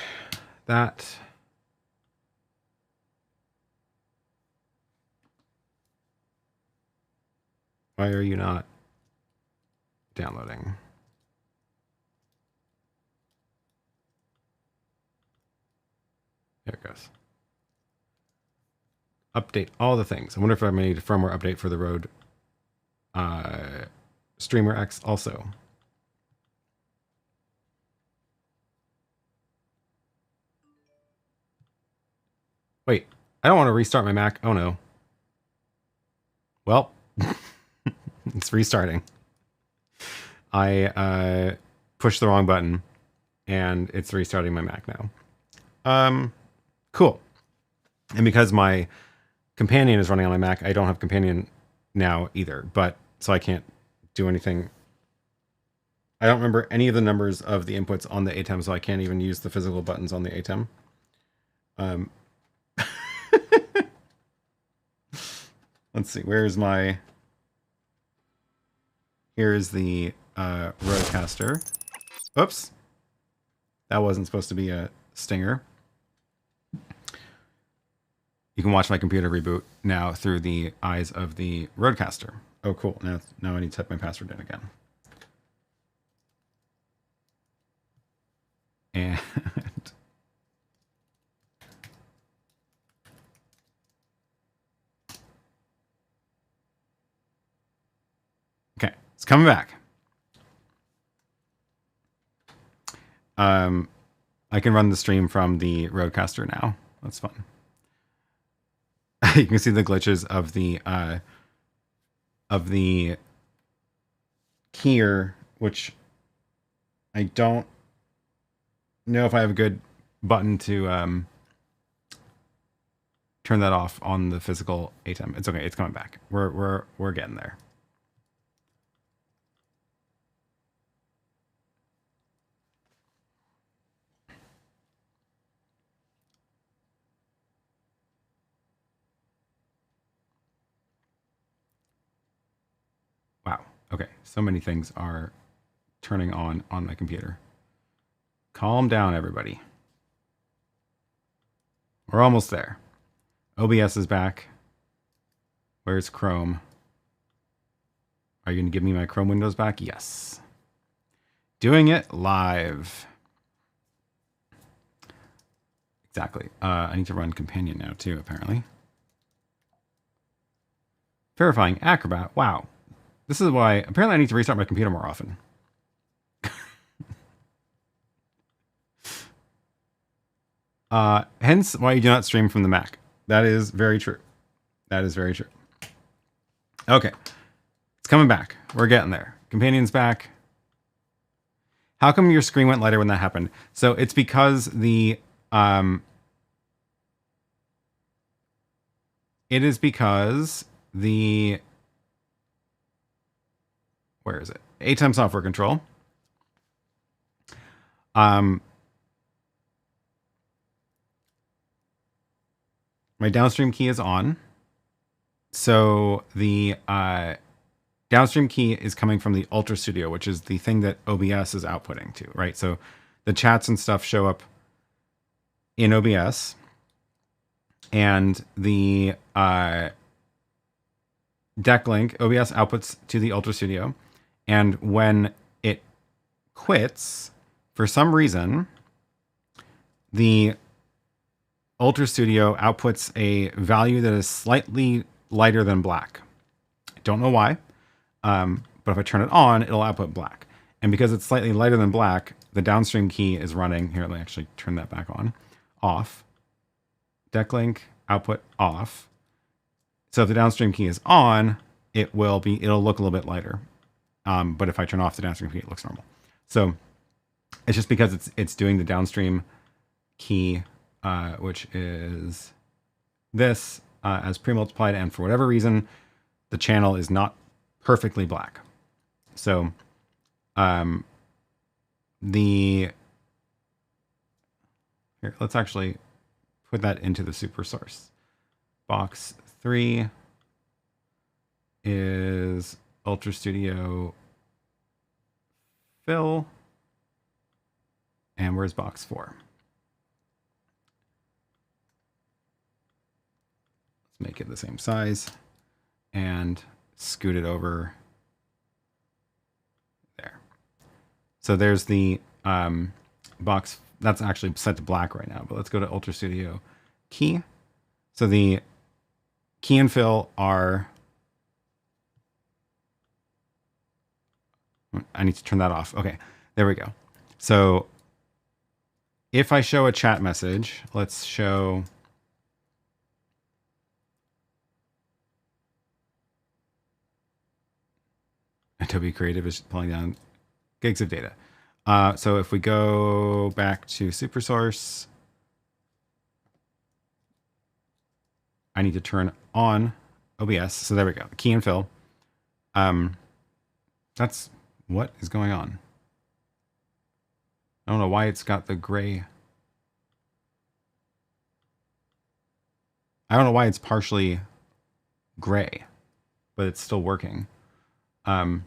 that. Why are you not downloading? There it goes. Update all the things. I wonder if I made a firmware update for the Rode Streamer X also. Wait, I don't want to restart my Mac. Oh no. Well, it's restarting. I pushed the wrong button and it's restarting my Mac now. Cool. And because my Companion is running on my Mac, I don't have Companion now either, but so I can't do anything. I don't remember any of the numbers of the inputs on the ATEM, so I can't even use the physical buttons on the ATEM. Let's see, where's my... Here's the RØDECaster. Oops. That wasn't supposed to be a stinger. You can watch my computer reboot now through the eyes of the RØDECaster. Oh, cool. Now I need to type my password in again. And... okay, it's coming back. I can run the stream from the RØDECaster now. That's fun. You can see the glitches of the keyer, which I don't know if I have a good button to turn that off on the physical ATEM. It's okay. It's coming back. We're getting there. Wow. Okay. So many things are turning on my computer. Calm down, everybody. We're almost there. OBS is back. Where's Chrome? Are you going to give me my Chrome windows back? Yes. Doing it live. Exactly. I need to run Companion now too, apparently. Verifying Acrobat. Wow. This is why, apparently I need to restart my computer more often. Hence why you do not stream from the Mac. That is very true. That is very true. Okay. It's coming back. We're getting there. Companion's back. How come your screen went lighter when that happened? So it's because the... it is because the... Where is it? ATEM software control. My downstream key is on. So the downstream key is coming from the Ultra Studio, which is the thing that OBS is outputting to, right? So the chats and stuff show up in OBS. And the deck link, OBS outputs to the Ultra Studio. And when it quits, for some reason, the Ultra Studio outputs a value that is slightly lighter than black. I don't know why, but if I turn it on, it'll output black. And because it's slightly lighter than black, the downstream key is running. Here, let me actually turn that back on. Off. Decklink, output off. So if the downstream key is on, it'll look a little bit lighter. But if I turn off the downstream key, it looks normal. So it's just because it's doing the downstream key, which is this, as pre-multiplied, and for whatever reason, the channel is not perfectly black. So here, let's actually put that into the super source. Box 3 is Ultra Studio fill. And where's box 4? Let's make it the same size and scoot it over there. So there's the box. That's actually set to black right now, but let's go to Ultra Studio key. So the key and fill are, I need to turn that off. Okay, there we go. So if I show a chat message, let's show Adobe Creative is pulling down gigs of data. So if we go back to SuperSource, I need to turn on OBS. So there we go, key and fill. That's what is going on. I don't know why it's got the gray. I don't know why it's partially gray, but it's still working. I'm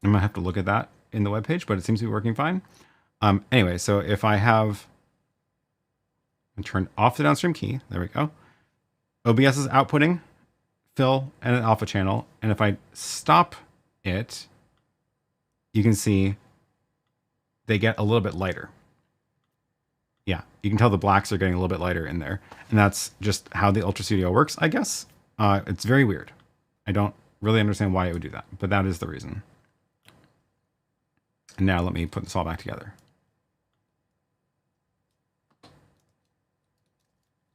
gonna have to look at that in the web page, but it seems to be working fine. Anyway, so if I have turned off the downstream key, there we go. OBS is outputting fill and an alpha channel, and if I stop it, you can see they get a little bit lighter. Yeah, you can tell the blacks are getting a little bit lighter in there, and that's just how the Ultra Studio works, I guess. It's very weird. I don't really understand why it would do that, but that is the reason. And now let me put this all back together.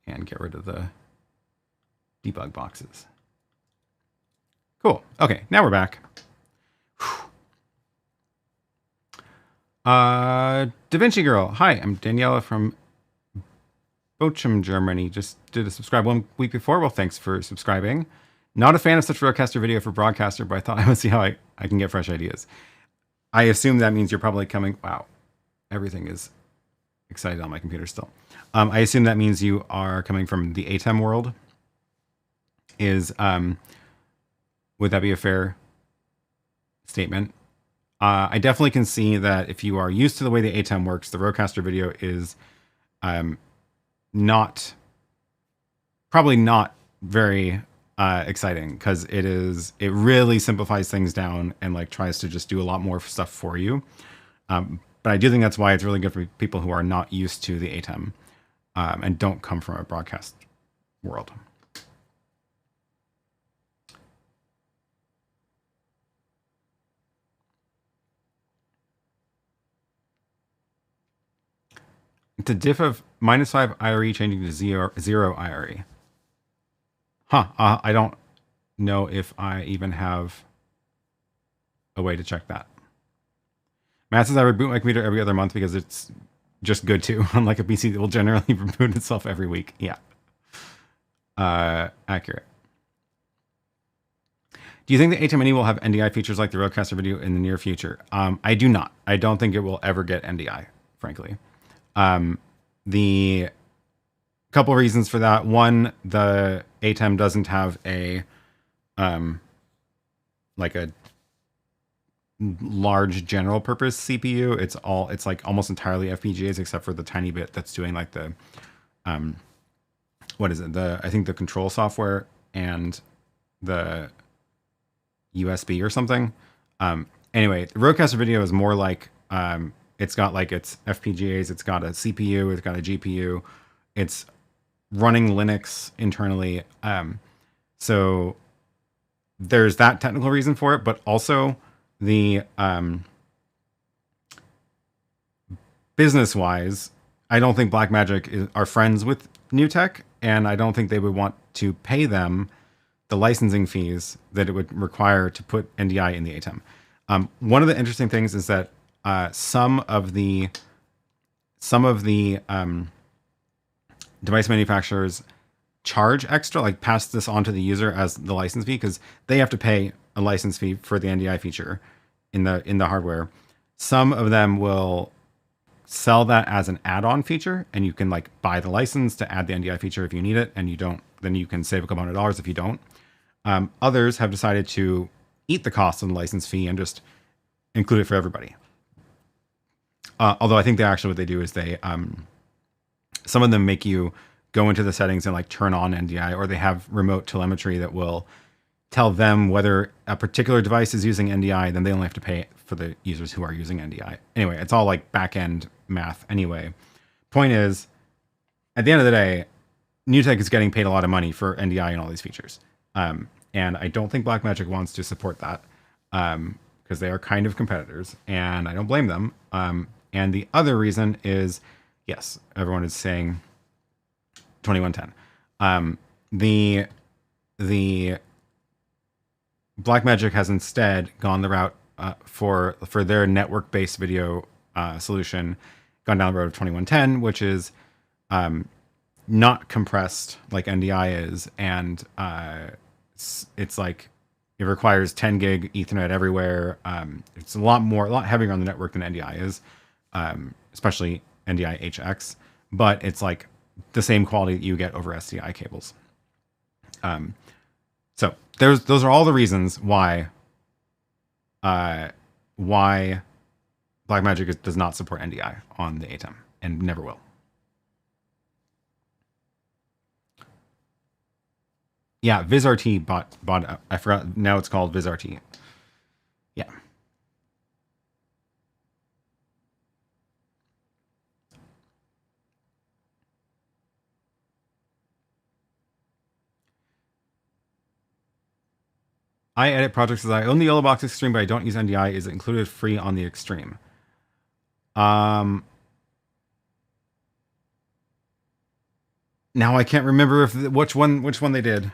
And get rid of the debug boxes. Cool. Okay, now we're back. DaVinci Girl. Hi, I'm Daniela from Bochum, Germany. Just did a subscribe 1 week before. Well, thanks for subscribing. Not a fan of such RØDECaster video for broadcaster, but I thought I would see how I can get fresh ideas. I assume that means you're probably coming. Wow. Everything is excited on my computer still. I assume that means you are coming from the ATEM world. Would that be a fair statement? I definitely can see that if you are used to the way the ATEM works, the RØDECaster video is probably not very exciting, because it really simplifies things down and like tries to just do a lot more stuff for you. But I do think that's why it's really good for people who are not used to the ATEM and don't come from a broadcast world. It's a diff of -5 IRE changing to 0 IRE. Huh. I don't know if I even have a way to check that. Matt says I reboot my computer every other month because it's just good to, unlike a PC that will generally reboot itself every week. Yeah. Accurate. Do you think the ATEM and NDI will have NDI features like the RØDECaster video in the near future? I do not. I don't think it will ever get NDI, frankly. The couple reasons for that. One, the ATEM doesn't have a like a large general purpose CPU. It's like almost entirely FPGAs except for the tiny bit that's doing like the what is it? I think the control software and the USB or something. Anyway, the RØDECaster Video is more like it's got like its FPGAs, it's got a CPU, it's got a GPU, it's running Linux internally. So there's that technical reason for it, but also the business-wise, I don't think Blackmagic are friends with New Tech, and I don't think they would want to pay them the licensing fees that it would require to put NDI in the ATEM. One of the interesting things is that some of the device manufacturers charge extra, like pass this on to the user as the license fee, because they have to pay a license fee for the NDI feature in the hardware. Some of them will sell that as an add-on feature, and you can like buy the license to add the NDI feature if you need it, and you don't, then you can save a couple $100 if you don't. Others have decided to eat the cost of the license fee and just include it for everybody. Although I think what they do is they, some of them make you go into the settings and like turn on NDI, or they have remote telemetry that will tell them whether a particular device is using NDI, then they only have to pay for the users who are using NDI. Anyway, it's all like back-end math anyway. Point is, at the end of the day, New Tech is getting paid a lot of money for NDI and all these features. And I don't think Blackmagic wants to support that because they are kind of competitors, and I don't blame them. And the other reason is, yes, everyone is saying 2110. The Blackmagic has instead gone the route for their network-based video solution, gone down the road of 2110, which is not compressed like NDI is, and it's like it requires 10 gig Ethernet everywhere. It's a lot heavier on the network than NDI is, especially NDI HX, but it's like the same quality that you get over SDI cables. So those are all the reasons why Blackmagic does not support NDI on the ATEM and never will. Yeah, VizRT bought I forgot, now it's called VizRT. Yeah. I edit projects as I own the YoloBox Extreme, but I don't use NDI. Is it included free on the Extreme? Now I can't remember which one they did.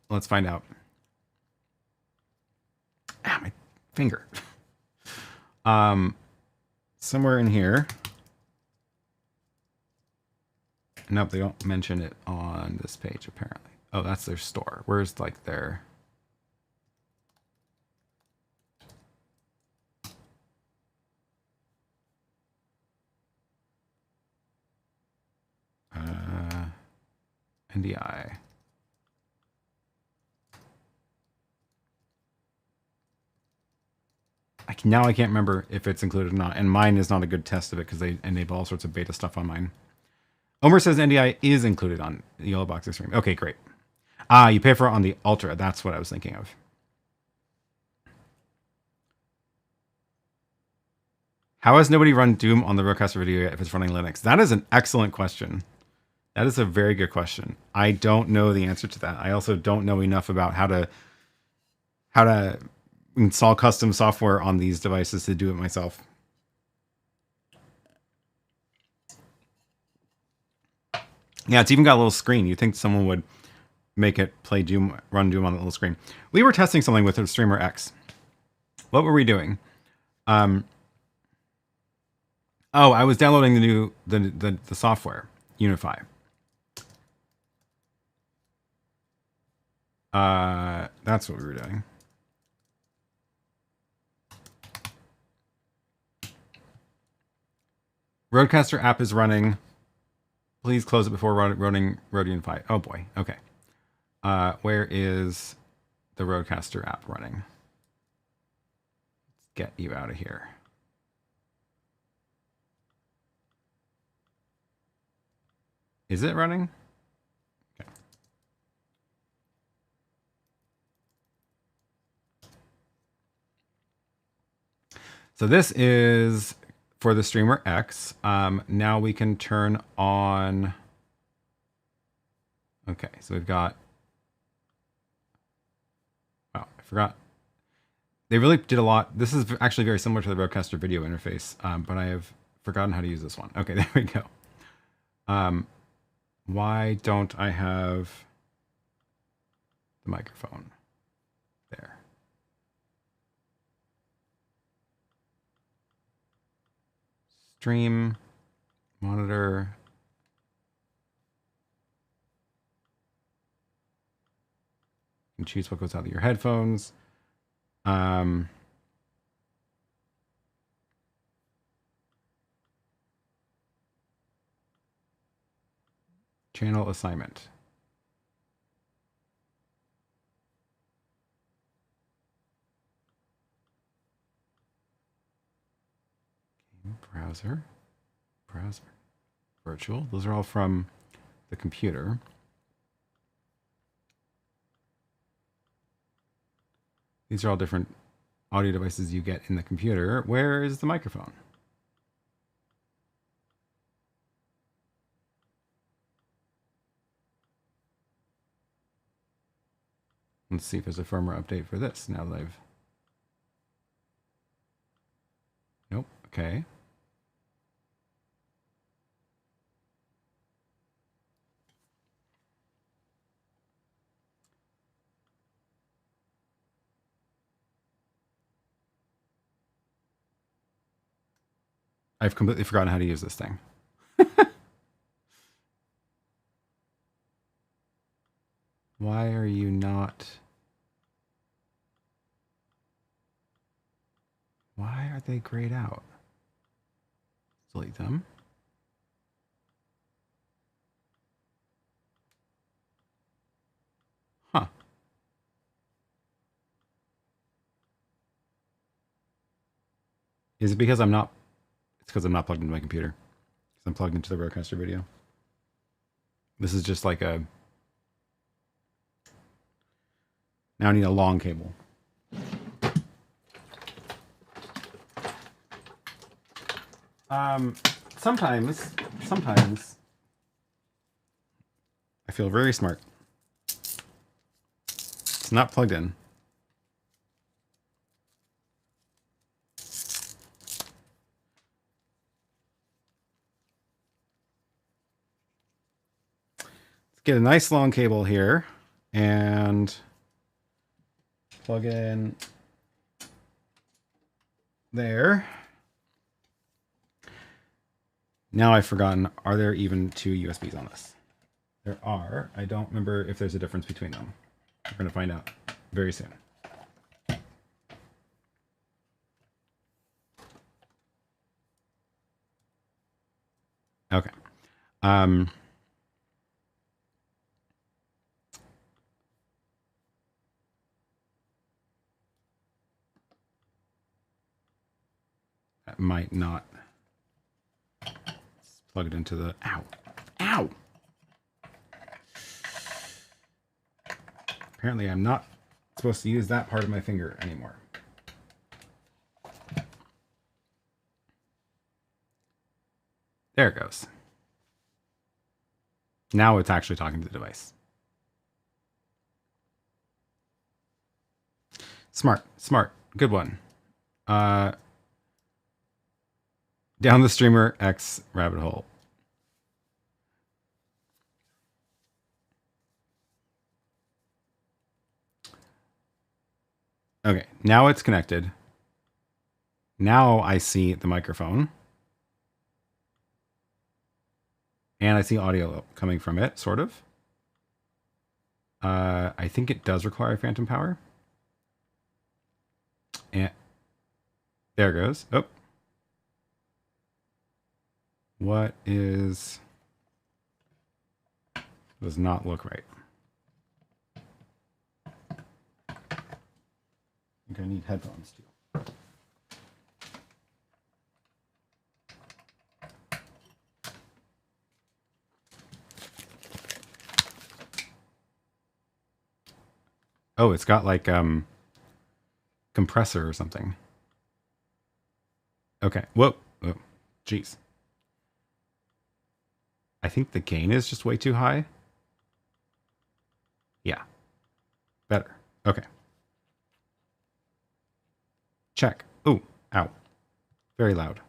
Let's find out. Ah, my finger. Somewhere in here. Nope, they don't mention it on this page apparently. Oh, that's their store. Where's like their... NDI. Now I can't remember if it's included or not, and mine is not a good test of it because they enable all sorts of beta stuff on mine. Omer says NDI is included on the YoloBox Extreme. Okay, great. Ah, you pay for it on the Ultra. That's what I was thinking of. How has nobody run Doom on the RØDECaster video yet if it's running Linux? That is an excellent question. That is a very good question. I don't know the answer to that. I also don't know enough about how to install custom software on these devices to do it myself. Yeah, it's even got a little screen. You'd think someone would make it play Doom, run Doom on the little screen. We were testing something with the Streamer X. What were we doing? Oh, I was downloading the software, Unify. That's what we were doing. RØDECaster app is running. Please close it before running Rode Unify. Oh boy. Okay. Where is the RØDECaster app running? Let's get you out of here. Is it running? Okay. So this is for the Streamer X. Now we can turn on. Okay, so we've got. Wow, I forgot. They really did a lot. This is actually very similar to the RØDECaster video interface, but I have forgotten how to use this one. Okay, there we go. Why don't I have the microphone there? Stream, monitor. You can choose what goes out of your headphones. Channel assignment. Browser, virtual. Those are all from the computer. These are all different audio devices you get in the computer. Where is the microphone? Let's see if there's a firmware update for this now that I've... Nope, okay. I've completely forgotten how to use this thing. Why are you not... Why are they grayed out? Delete them. Huh. Is it because I'm not... It's because I'm not plugged into my computer. Because I'm plugged into the RØDECaster video. This is just like a... Now I need a long cable. Sometimes I feel very smart. It's not plugged in. Let's get a nice long cable here and plug in there. Now I've forgotten, are there even two USBs on this? There are. I don't remember if there's a difference between them. We're going to find out very soon. Okay. That might not... Plug it into the... Ow! Ow! Apparently I'm not supposed to use that part of my finger anymore. There it goes. Now it's actually talking to the device. Smart. Smart. Good one. Down the Streamer X rabbit hole. Okay, now it's connected. Now I see the microphone. And I see audio coming from it, sort of. I think it does require phantom power. And there it goes. Oh. What is... Does not look right. I think I need headphones too. Oh, it's got like compressor or something. Okay. Whoa. Whoa. Jeez. I think the gain is just way too high. Yeah. Better. Okay. Check. Ooh. Ow. Very loud.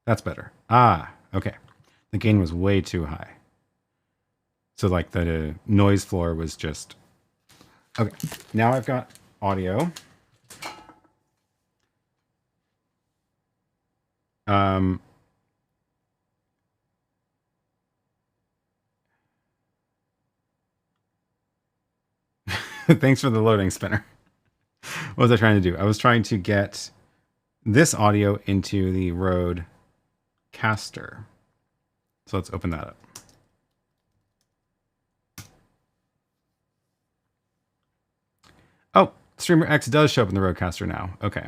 That's better. Ah. Okay. The gain was way too high. So like the noise floor was just... Okay. Now I've got audio. Thanks for the loading, Spinner. What was I trying to do? I was trying to get this audio into the RØDECaster. So let's open that up. Oh, Streamer X does show up in the RØDECaster now. Okay.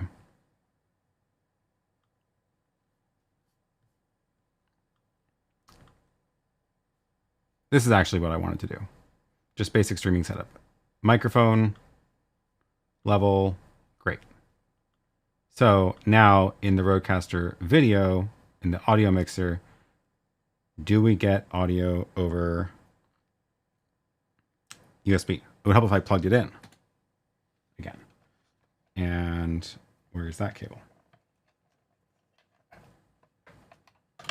This is actually what I wanted to do. Just basic streaming setup. Microphone, level, great. So now in the RØDECaster video, in the audio mixer, do we get audio over USB? It would help if I plugged it in again. And where's that cable? It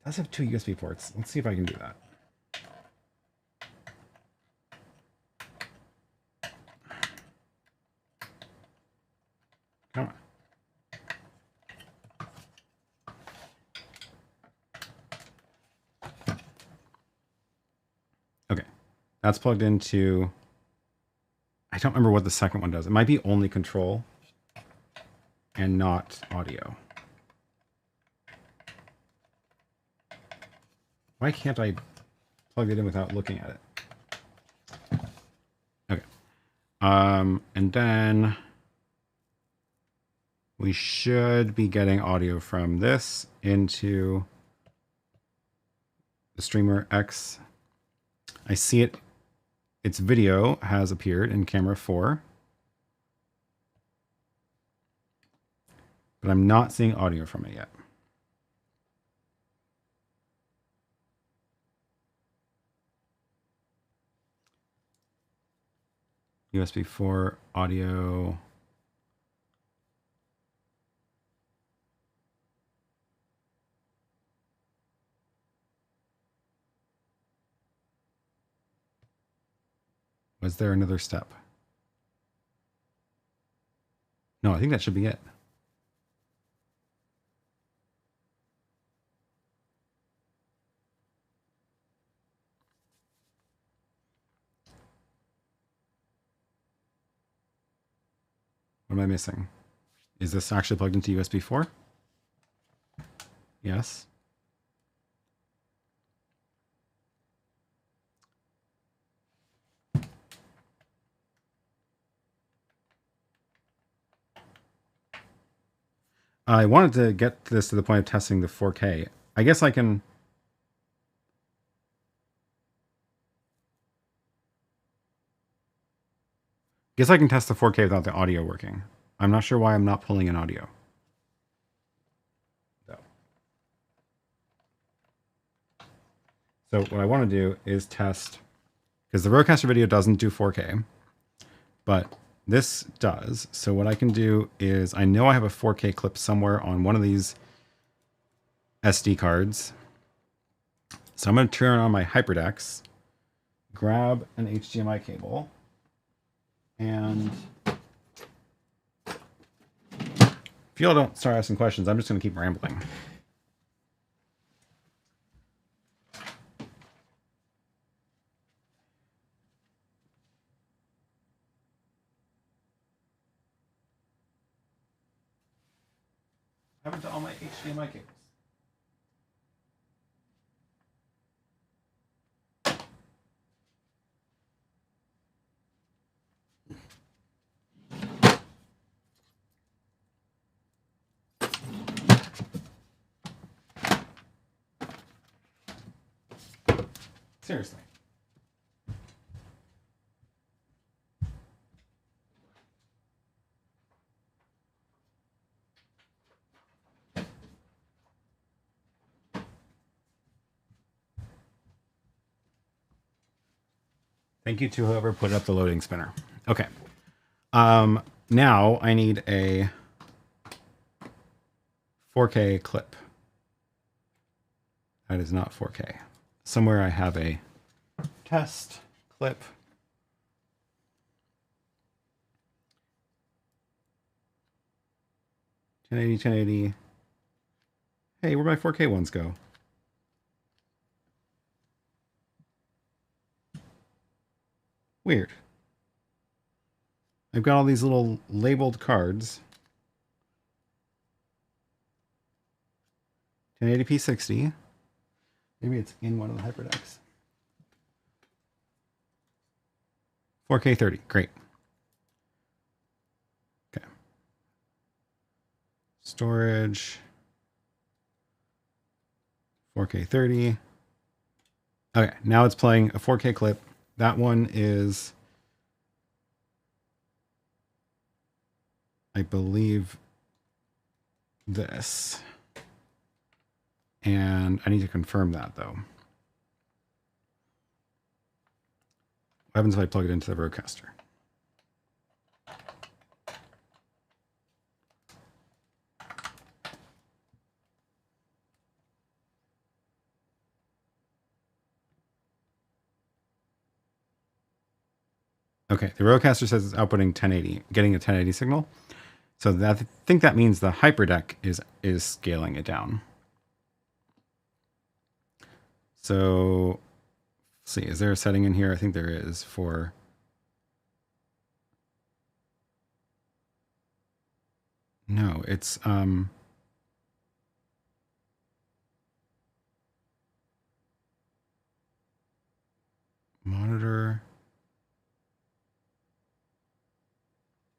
does have 2 USB ports. Let's see if I can do that. Come on. Okay, that's plugged into... I don't remember what the second one does. It might be only control and not audio. Why can't I plug it in without looking at it? Okay. And then we should be getting audio from this into the Streamer X. I see it. Its video has appeared in camera 4. But I'm not seeing audio from it yet. USB 4 audio. Was there another step? No, I think that should be it. What am I missing? Is this actually plugged into USB 4? Yes. I wanted to get this to the point of testing the 4K. I guess I can... Guess I can test the 4K without the audio working. I'm not sure why I'm not pulling in audio. So what I want to do is test... Because the RØDECaster video doesn't do 4K, but this does. So what I can do is, I know I have a 4K clip somewhere on one of these SD cards. So I'm going to turn on my HyperDex, grab an HDMI cable, and if y'all don't start asking questions, I'm just going to keep rambling. What happened to all my HDMI cables? Seriously. Thank you to whoever put up the loading spinner. Okay. Now I need a 4K clip. That is not 4K. Somewhere I have a test clip. $1080. Hey, where'd my 4K ones go? Weird. I've got all these little labeled cards. 1080p 60. Maybe it's in one of the HyperDecks. 4K 30. Great. Okay. Storage. 4K 30. Okay, now it's playing a 4K clip. That one is, I believe, this. And I need to confirm that, though. What happens if I plug it into the RØDECaster? Okay, the RØDECaster says it's outputting 1080, getting a 1080 signal. So that, I think that means the HyperDeck is scaling it down. So, let's see, is there a setting in here? I think there is for... No, it's... monitor...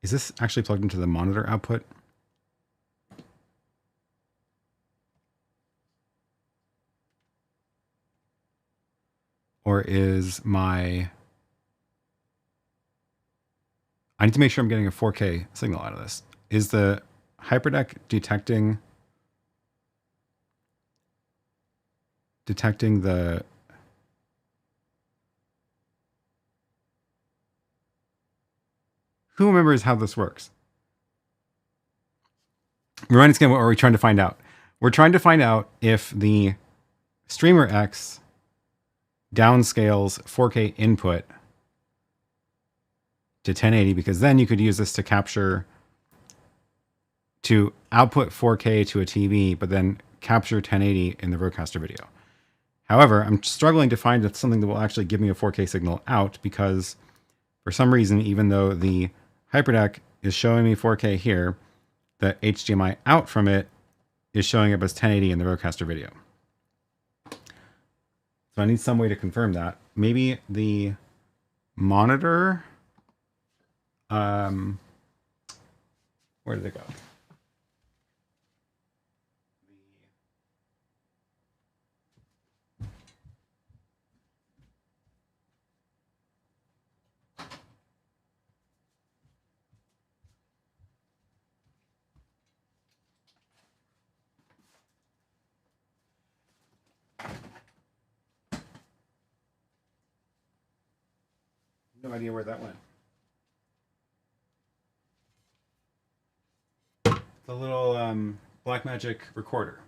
Is this actually plugged into the monitor output? Or is my... I need to make sure I'm getting a 4K signal out of this. Is the HyperDeck detecting the... Who remembers how this works? Remind us again, what are we trying to find out? We're trying to find out if the Streamer X downscales 4K input to 1080, because then you could use this to output 4K to a TV, but then capture 1080 in the RØDECaster video. However, I'm struggling to find something that will actually give me a 4K signal out, because for some reason, even though the HyperDeck is showing me 4K here, the HDMI out from it is showing up as 1080 in the RØDECaster video. So I need some way to confirm that. Maybe the monitor... where did it go? No idea where that went. The little Blackmagic recorder.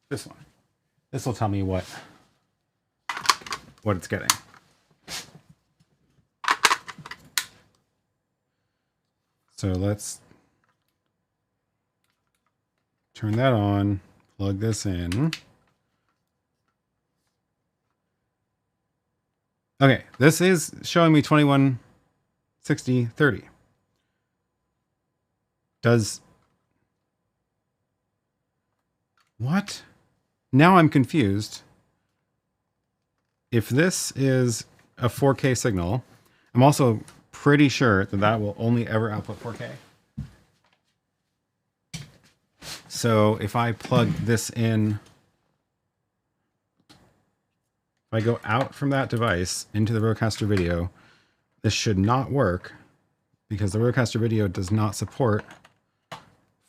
This one. This will tell me what it's getting. So let's turn that on, plug this in. Okay, this is showing me 2160/30. What? Now I'm confused. If this is a 4K signal, I'm also pretty sure that will only ever output 4K. So if I plug this in, if I go out from that device into the RØDECaster video, this should not work because the RØDECaster video does not support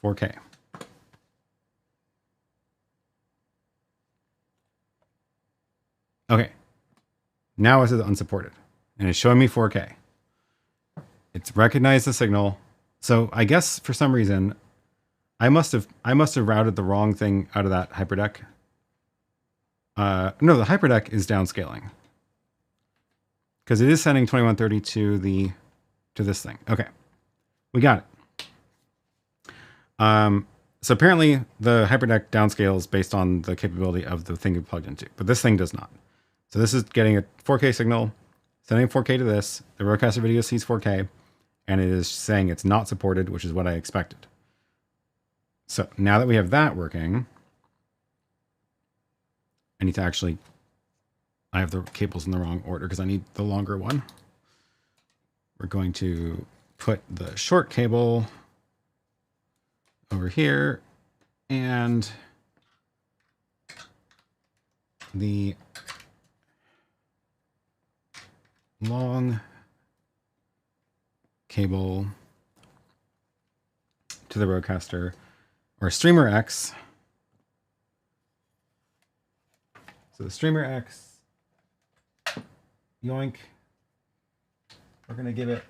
4K. Okay, now it says unsupported, and it's showing me 4K. It's recognized the signal, so I guess for some reason I must have routed the wrong thing out of that hyperdeck. No, the hyperdeck is downscaling because it is sending 2130 to this thing. Okay, we got it. So apparently the hyperdeck downscales based on the capability of the thing you plugged into, but this thing does not. So this is getting a 4K signal, sending 4K to this. The RØDECaster video sees 4K, and it is saying it's not supported, which is what I expected. So now that we have that working, I need to actually, I have the cables in the wrong order because I need the longer one. We're going to put the short cable over here and the long cable to the RØDECaster or Streamer X. So the Streamer X, yoink. We're going to give it,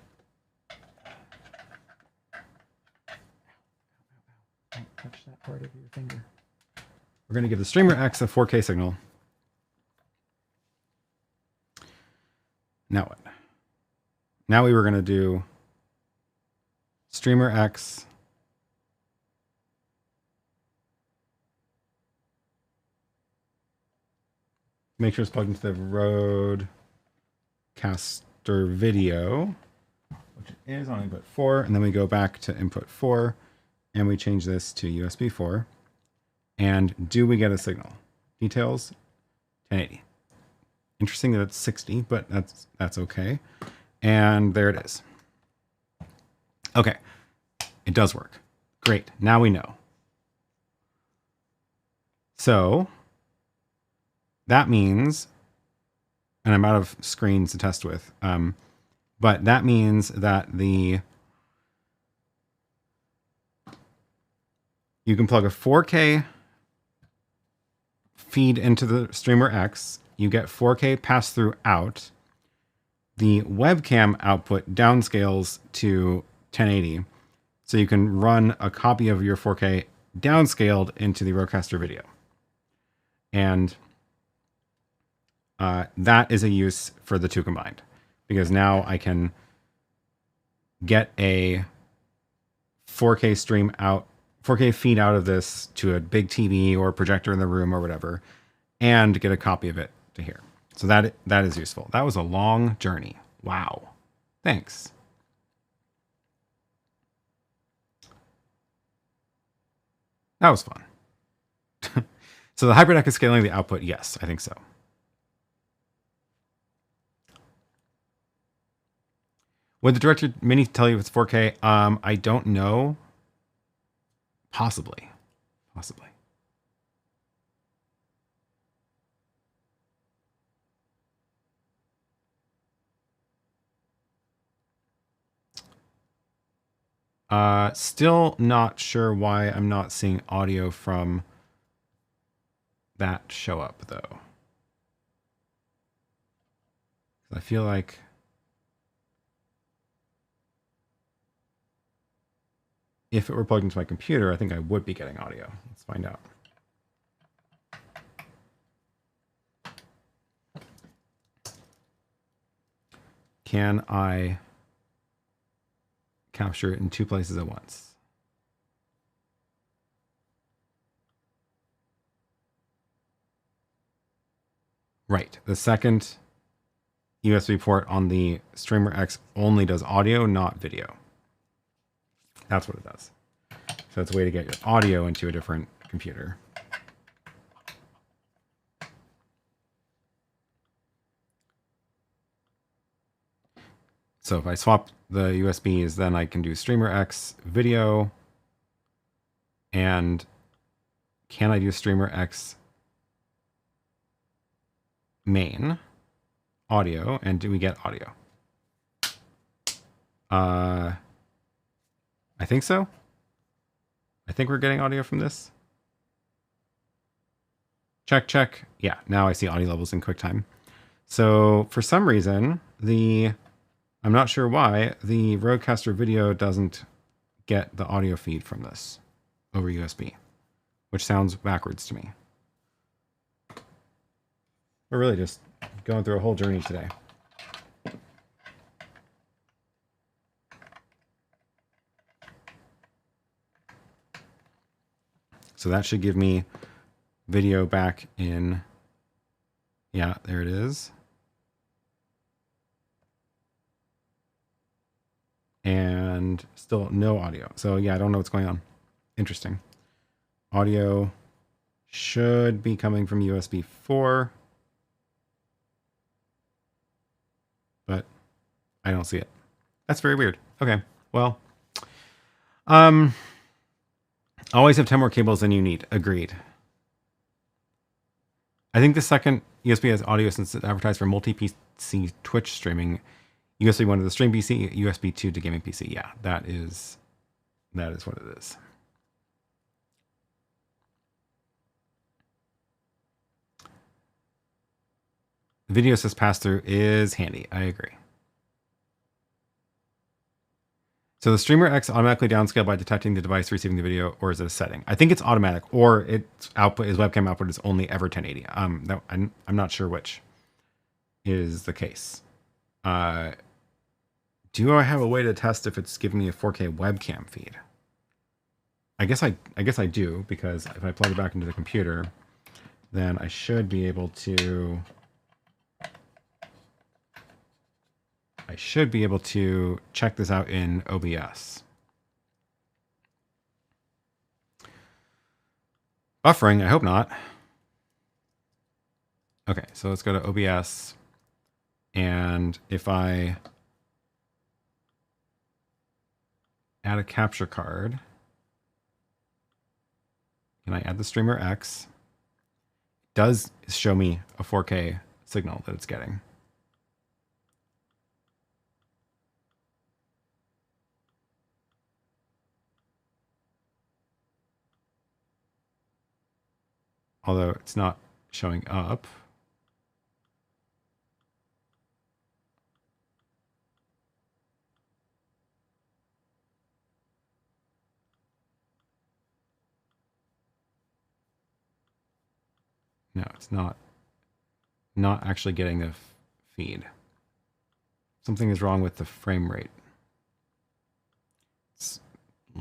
don't touch that part of your finger. We're going to give the Streamer X a 4K signal. Now what? Now we were going to do Streamer X make sure it's plugged into the RØDECaster video, which it is on input 4, and then we go back to input 4 and we change this to USB 4. And do we get a signal? Details 1080. Interesting that it's 60, but that's okay. And there it is. Okay, it does work. Great, now we know. So that means, and I'm out of screens to test with, but that means that you can plug a 4K feed into the Streamer X. You get 4K pass-through out. The webcam output downscales to 1080. So you can run a copy of your 4K downscaled into the RØDECaster video. And that is a use for the two combined, because now I can get a 4K stream out, 4K feed out of this to a big TV or projector in the room or whatever, and get a copy of it to here. So that is useful. That was a long journey. Wow. Thanks. That was fun. So the hyperdeck is scaling the output. Yes, I think so. Would the Director Mini tell you if it's 4K? I don't know. Possibly. Possibly. Still not sure why I'm not seeing audio from that show up, though. I feel like if it were plugged into my computer, I think I would be getting audio. Let's find out. Can I capture it in two places at once? Right. The second USB port on the Streamer X only does audio, not video. That's what it does. So it's a way to get your audio into a different computer. So if I swap the USBs, then I can do Streamer X video. And can I do Streamer X main audio? And do we get audio? I think so. I think we're getting audio from this. Check, check. Yeah, now I see audio levels in QuickTime. So for some reason, I'm not sure why, the RØDECaster video doesn't get the audio feed from this over USB, which sounds backwards to me. We're really just going through a whole journey today. So that should give me video back in, yeah, there it is. And still no audio. So yeah, I don't know what's going on. Interesting. Audio should be coming from USB 4, but I don't see it. That's very weird. Okay, well, always have 10 more cables than you need. Agreed. I think the second USB has audio since it's advertised for multi-PC Twitch streaming. USB 1 to the stream PC, USB 2 to gaming PC. Yeah, that is what it is. The video says pass-through is handy. I agree. So the Streamer X automatically downscale by detecting the device receiving the video, or is it a setting? I think it's automatic, or its output is webcam output is only ever 1080. I'm not sure which is the case. Do I have a way to test if it's giving me a 4K webcam feed? I guess I do, because if I plug it back into the computer, then I should be able to. I should be able to check this out in OBS. Buffering, I hope not. Okay, so let's go to OBS. And if I add a capture card, can I add the Streamer X? It does show me a 4K signal that it's getting. Although it's not showing up. No, it's not actually getting the feed. Something is wrong with the frame rate. It's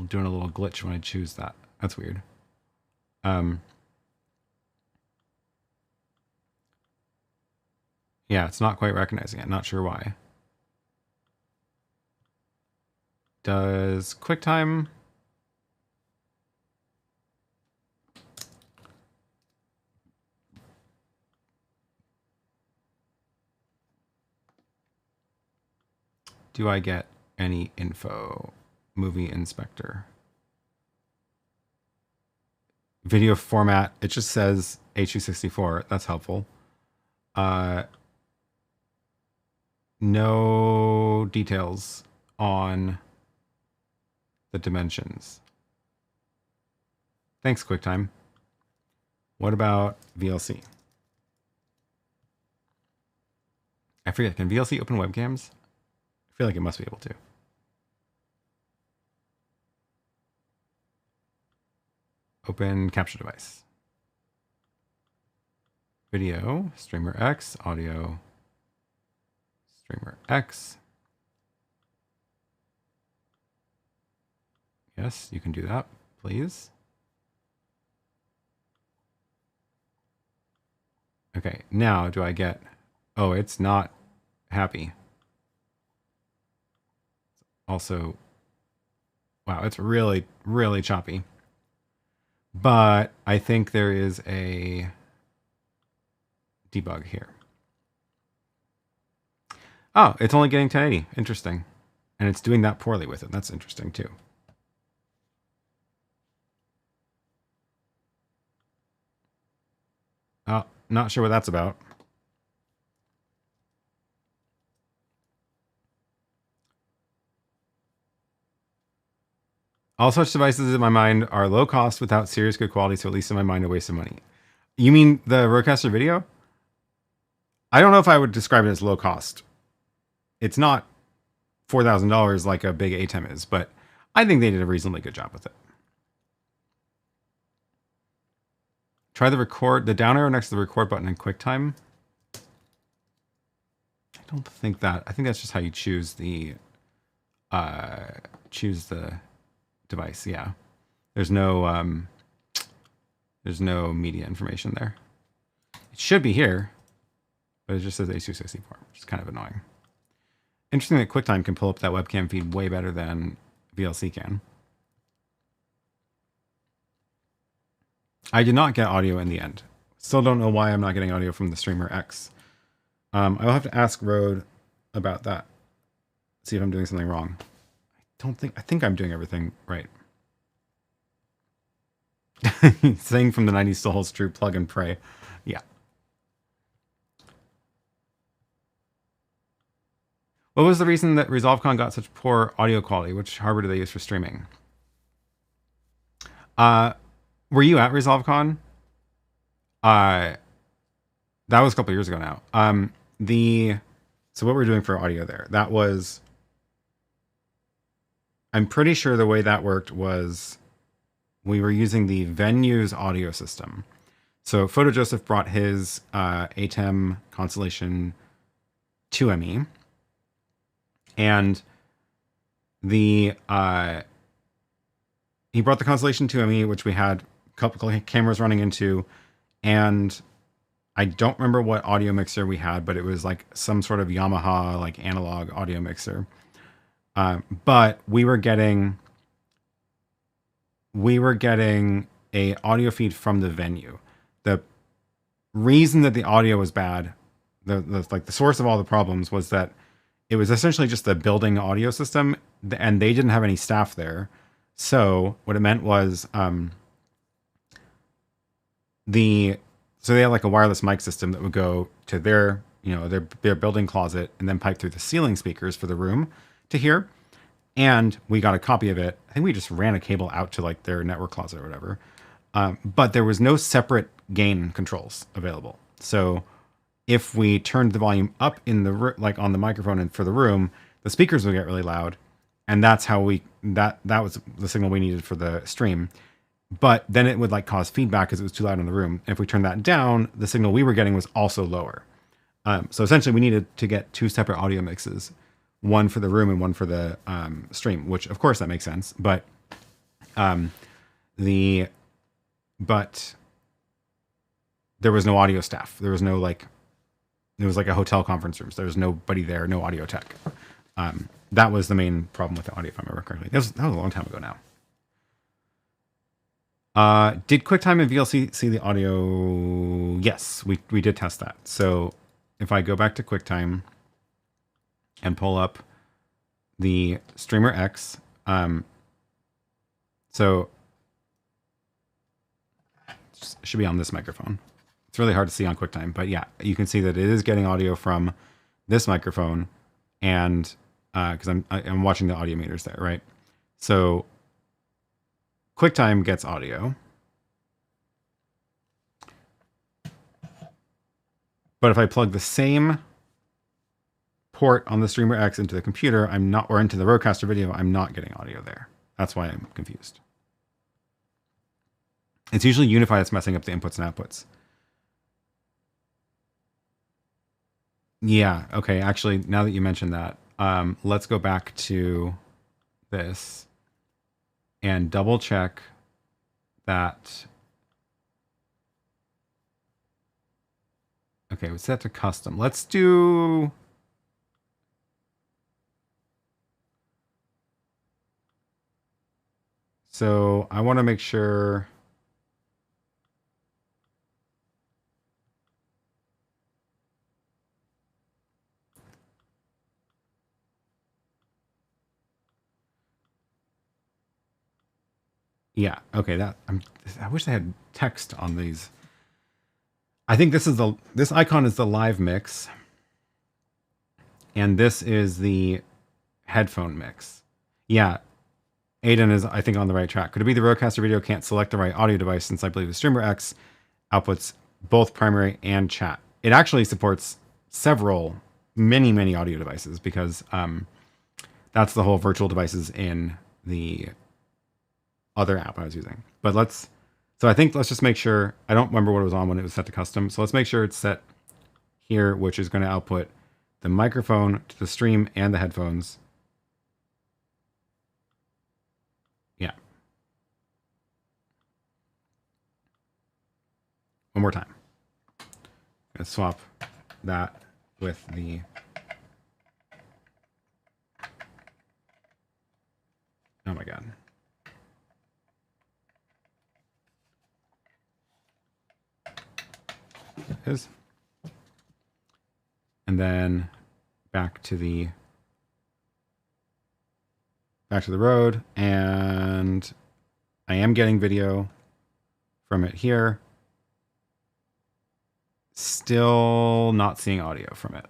doing a little glitch when I choose that. That's weird. Yeah, it's not quite recognizing it. Not sure why. Does QuickTime... Do I get any info? Movie inspector. Video format. It just says H264. That's helpful. No details on the dimensions. Thanks, QuickTime. What about VLC? I forget. Can VLC open webcams? I feel like it must be able to. Open capture device. Video, Streamer X, audio, Streamer X. Yes, you can do that, please. Okay, now do I get... Oh, it's not happy. Also, wow, it's really, really choppy. But I think there is a debug here. Oh, it's only getting 1080. Interesting. And it's doing that poorly with it. That's interesting too. Oh, not sure what that's about. All such devices in my mind are low cost without serious good quality, so at least in my mind, a waste of money. You mean the RØDECaster video? I don't know if I would describe it as low cost. It's not $4,000 like a big ATEM is, but I think they did a reasonably good job with it. Try the down arrow next to the record button in QuickTime. I don't think that. I think that's just how you choose the device. Yeah, there's no media information there. It should be here, but it just says A264, which is kind of annoying. Interesting that QuickTime can pull up that webcam feed way better than VLC can. I did not get audio in the end. Still don't know why I'm not getting audio from the Streamer X. I will have to ask Rode about that. See if I'm doing something wrong. I think I'm doing everything right. Saying from the 90s still holds true, plug and pray. Yeah. What was the reason that ResolveCon got such poor audio quality? Which hardware do they use for streaming? Were you at ResolveCon? That was a couple years ago now. So what we're doing for audio there, that was, I'm pretty sure the way that worked was we were using the venue's audio system. So Photo Joseph brought his ATEM Constellation 2ME, and he brought the Constellation 2ME, which we had a couple of cameras running into, and I don't remember what audio mixer we had, but it was like some sort of Yamaha like analog audio mixer. But we were getting a audio feed from the venue. The reason that the audio was bad, the source of all the problems, was that it was essentially just the building audio system, and they didn't have any staff there. So what it meant was so they had like a wireless mic system that would go to their building closet and then pipe through the ceiling speakers for the room to hear. And we got a copy of it. I think we just ran a cable out to like their network closet or whatever. But there was no separate gain controls available. So if we turned the volume up in the like on the microphone and for the room, the speakers would get really loud. And that's how that was the signal we needed for the stream. But then it would like cause feedback because it was too loud in the room. And if we turned that down, the signal we were getting was also lower. So essentially we needed to get two separate audio mixes, one for the room and one for the stream, which of course that makes sense. But there was no audio staff. There was no it was like a hotel conference room. So there was nobody there, no audio tech. That was the main problem with the audio, if I remember correctly. That was a long time ago now. Did QuickTime and VLC see the audio? Yes, we did test that. So if I go back to QuickTime and pull up the Streamer X, so it should be on this microphone. It's really hard to see on QuickTime, but yeah, you can see that it is getting audio from this microphone, and because I'm watching the audio meters there, right? So QuickTime gets audio, but if I plug the same port on the Streamer X into the computer, or into the RØDECaster video, I'm not getting audio there. That's why I'm confused. It's usually Unify that's messing up the inputs and outputs. Yeah, okay, actually, now that you mentioned that, let's go back to this and double check that. Okay, it's set to custom. Let's do. So I want to make sure. Yeah, okay, I wish I had text on these. I think this icon is the live mix, and this is the headphone mix. Yeah, Aiden is, I think, on the right track. Could it be the RØDECaster video can't select the right audio device since I believe the Streamer X outputs both primary and chat? It actually supports many audio devices because that's the whole virtual devices in the other app I was using. But so I think let's just make sure, I don't remember what it was on when it was set to custom. So let's make sure it's set here, which is going to output the microphone to the stream and the headphones. Yeah. One more time. Let's swap that with the oh my god. There it is. And then back to the Rode, and I am getting video from it here. Still not seeing audio from it.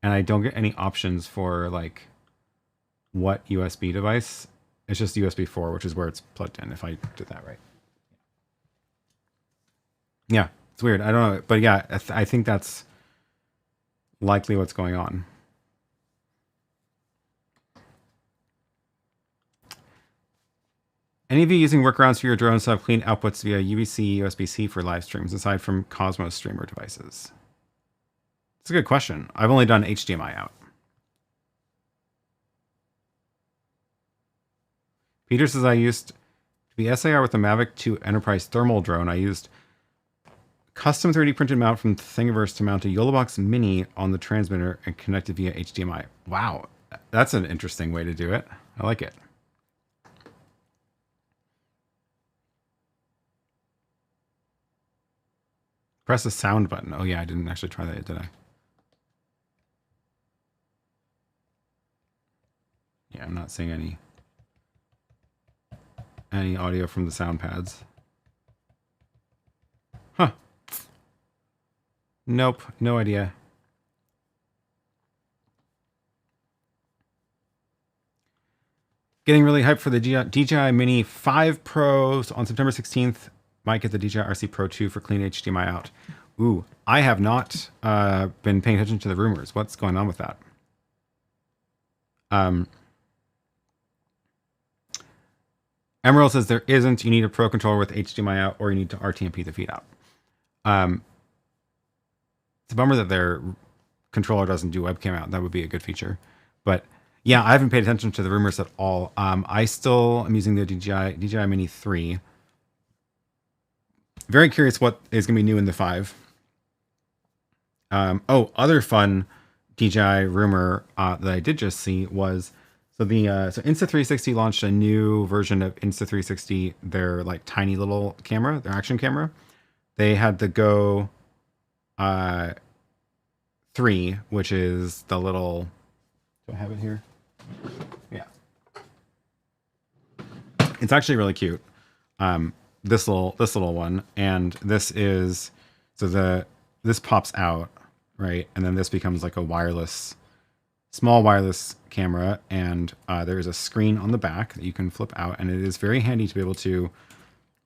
And I don't get any options for like what USB device. It's just USB 4, which is where it's plugged in, if I did that right. Yeah, it's weird. I don't know. But yeah, I think that's likely what's going on. Any of you using workarounds for your drones to have clean outputs via UVC, USB-C for live streams, aside from Cosmos streamer devices? It's a good question. I've only done HDMI out. Peter says I used to be SAR with the Mavic 2 Enterprise thermal drone. I used custom 3D printed mount from Thingiverse to mount a YoloBox Mini on the transmitter and connect it via HDMI. Wow, that's an interesting way to do it. I like it. Press the sound button. Oh yeah, I didn't actually try that, did I? Yeah, I'm not seeing any audio from the sound pads. Huh. Nope, no idea. Getting really hyped for the DJI Mini 5 Pro on September 16th. Might get the DJI RC Pro 2 for clean HDMI out. Ooh, I have not been paying attention to the rumors. What's going on with that? Emerald says there isn't. You need a Pro controller with HDMI out, or you need to RTMP the feed out. It's a bummer that their controller doesn't do webcam out. That would be a good feature. But yeah, I haven't paid attention to the rumors at all. I still am using the DJI Mini 3. Very curious what is going to be new in the 5. Oh, other fun DJI rumor that I did just see was so Insta360 launched a new version of Insta360, their like tiny little camera, their action camera. They had the Go 3, which is the little. Do I have it here? Yeah, it's actually really cute. This little one, and this is this pops out, right, and then this becomes like a small wireless camera, and there is a screen on the back that you can flip out, and it is very handy to be able to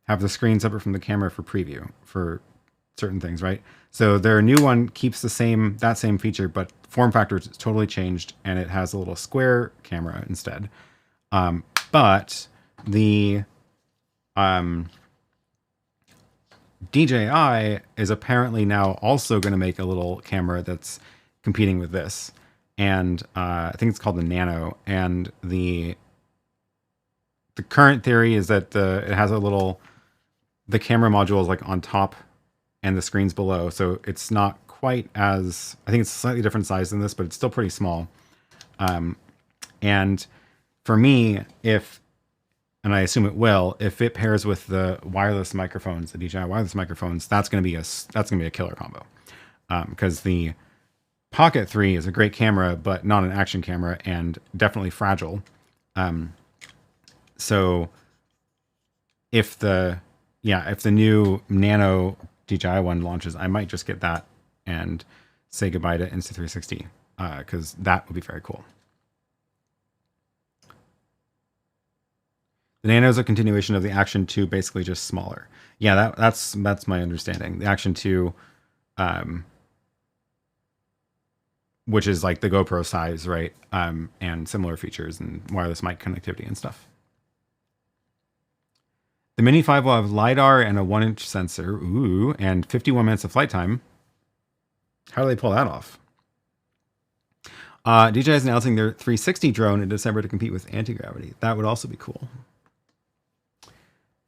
have the screen separate from the camera for preview for certain things, right? So their new one keeps that same feature, but form factor is totally changed, and it has a little square camera instead. But the DJI is apparently now also going to make a little camera that's competing with this, and I think it's called the Nano. And the current theory is that it has the camera module is like on top, and the screen's below, so it's not quite as, I think it's a slightly different size than this, but it's still pretty small. And for me, and I assume it will, if it pairs with the wireless microphones, the DJI wireless microphones, that's going to be a killer combo. Because the Pocket 3 is a great camera, but not an action camera, and definitely fragile. So if the new Nano DJI one launches, I might just get that and say goodbye to Insta360, because that would be very cool. The Nano is a continuation of the Action 2, basically just smaller. Yeah, that's my understanding. The Action 2, which is like the GoPro size, right? And similar features and wireless mic connectivity and stuff. The Mini 5 will have LiDAR and a 1-inch sensor. Ooh, and 51 minutes of flight time. How do they pull that off? DJI is announcing their 360 drone in December to compete with anti-gravity. That would also be cool.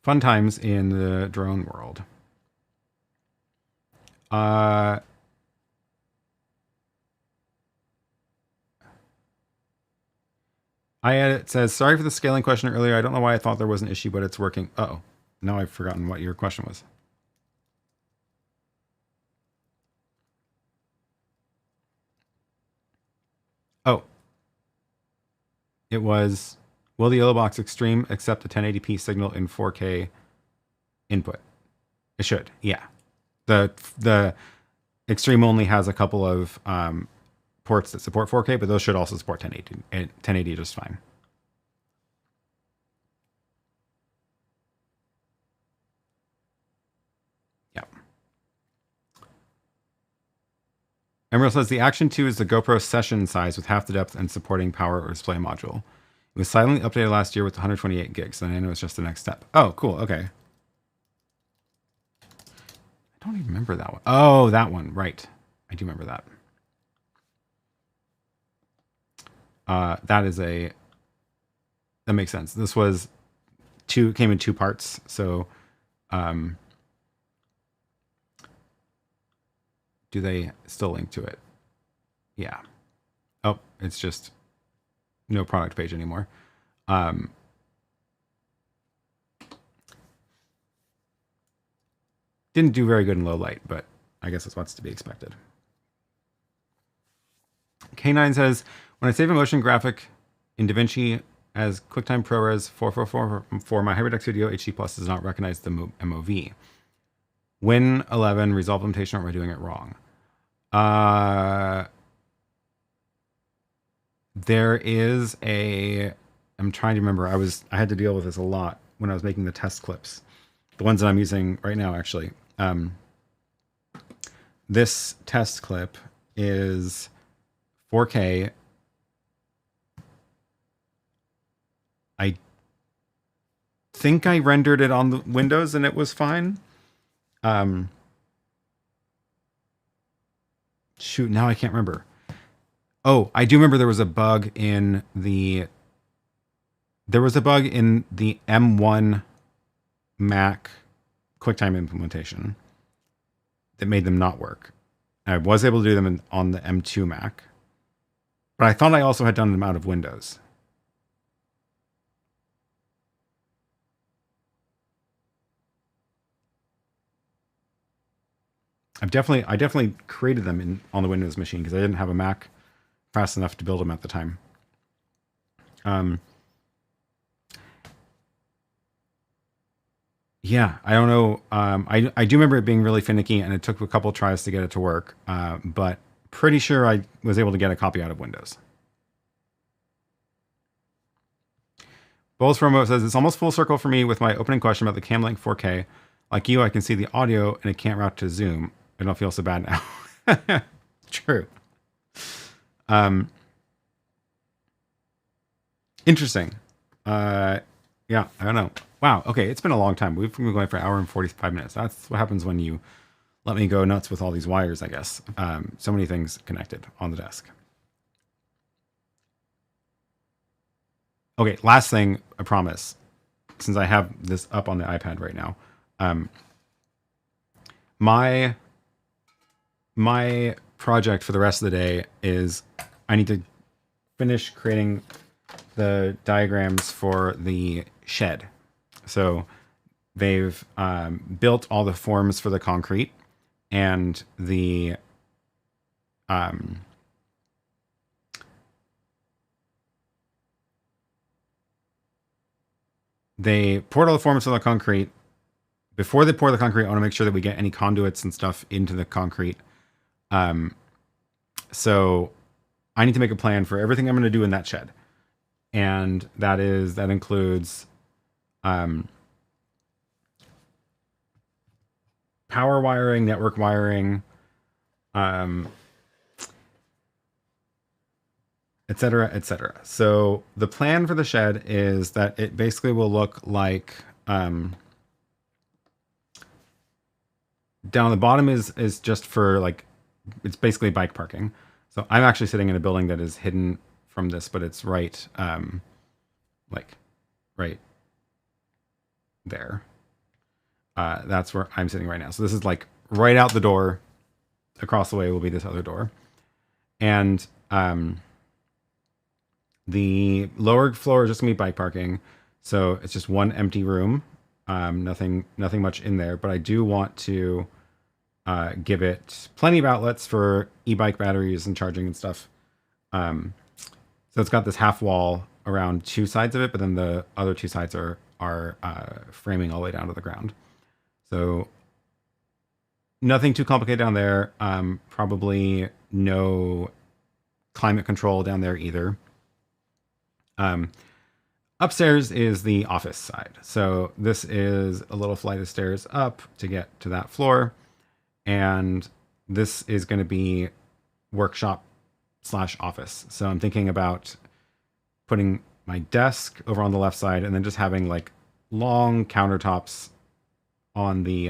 Fun times in the drone world. It says, sorry for the scaling question earlier. I don't know why I thought there was an issue, but it's working. Uh-oh. Now I've forgotten what your question was. Oh. It was, will the YoloBox Extreme accept a 1080p signal in 4K input? It should, yeah. The Extreme only has a couple of ports that support 4K, but those should also support 1080. 1080 just fine. Yeah. Emerald says the Action 2 is the GoPro session size with half the depth and supporting power or display module. It was silently updated last year with 128 gigs, so I know it's just the next step. Oh, cool. Okay. I don't even remember that one. Oh, that one. Right. I do remember that. That makes sense. This was came in 2 parts. So, do they still link to it? Yeah. Oh, it's just no product page anymore. Didn't do very good in low light, but I guess that's what's to be expected. K9 says, when I save a motion graphic in DaVinci as QuickTime ProRes 444 for my HyperDeck Studio, HD Plus does not recognize the MOV. Win 11, resolve limitation, or am I doing it wrong? There is I'm trying to remember. I had to deal with this a lot when I was making the test clips. The ones that I'm using right now, actually. This test clip is 4K. I think I rendered it on the Windows and it was fine. Shoot, now I can't remember. Oh, I do remember there was a bug in the M1 Mac QuickTime implementation that made them not work. I was able to do them on the M2 Mac, but I thought I also had done them out of Windows. I definitely created them on the Windows machine because I didn't have a Mac fast enough to build them at the time. Yeah, I don't know. I do remember it being really finicky, and it took a couple tries to get it to work. But pretty sure I was able to get a copy out of Windows. Bowles Promo says, it's almost full circle for me with my opening question about the Camlink 4K. Like you, I can see the audio, and it can't route to Zoom. I don't feel so bad now. True. Interesting. Yeah, I don't know. Wow. Okay, it's been a long time. We've been going for an hour and 45 minutes. That's what happens when you let me go nuts with all these wires, I guess. So many things connected on the desk. Okay, last thing, I promise. Since I have this up on the iPad right now. My project for the rest of the day is I need to finish creating the diagrams for the shed. So they've built all the forms for the concrete and the they poured all the forms for the concrete. Before they pour the concrete, I want to make sure that we get any conduits and stuff into the concrete. So I need to make a plan for everything I'm going to do in that shed. And that includes power wiring, network wiring, et cetera, et cetera. So the plan for the shed is that it basically will look like, down the bottom is just for like, it's basically bike parking. So I'm actually sitting in a building that is hidden from this, but it's right, like right there. That's where I'm sitting right now. So this is like right out the door. Across the way will be this other door. And the lower floor is just gonna be bike parking. So it's just one empty room. Nothing much in there, but I do want to give it plenty of outlets for e-bike batteries and charging and stuff. So it's got this half wall around two sides of it, but then the other two sides are framing all the way down to the ground. So nothing too complicated down there. Probably no climate control down there either. Upstairs is the office side. So this is a little flight of stairs up to get to that floor. And this is going to be workshop / office. So I'm thinking about putting my desk over on the left side and then just having like long countertops on the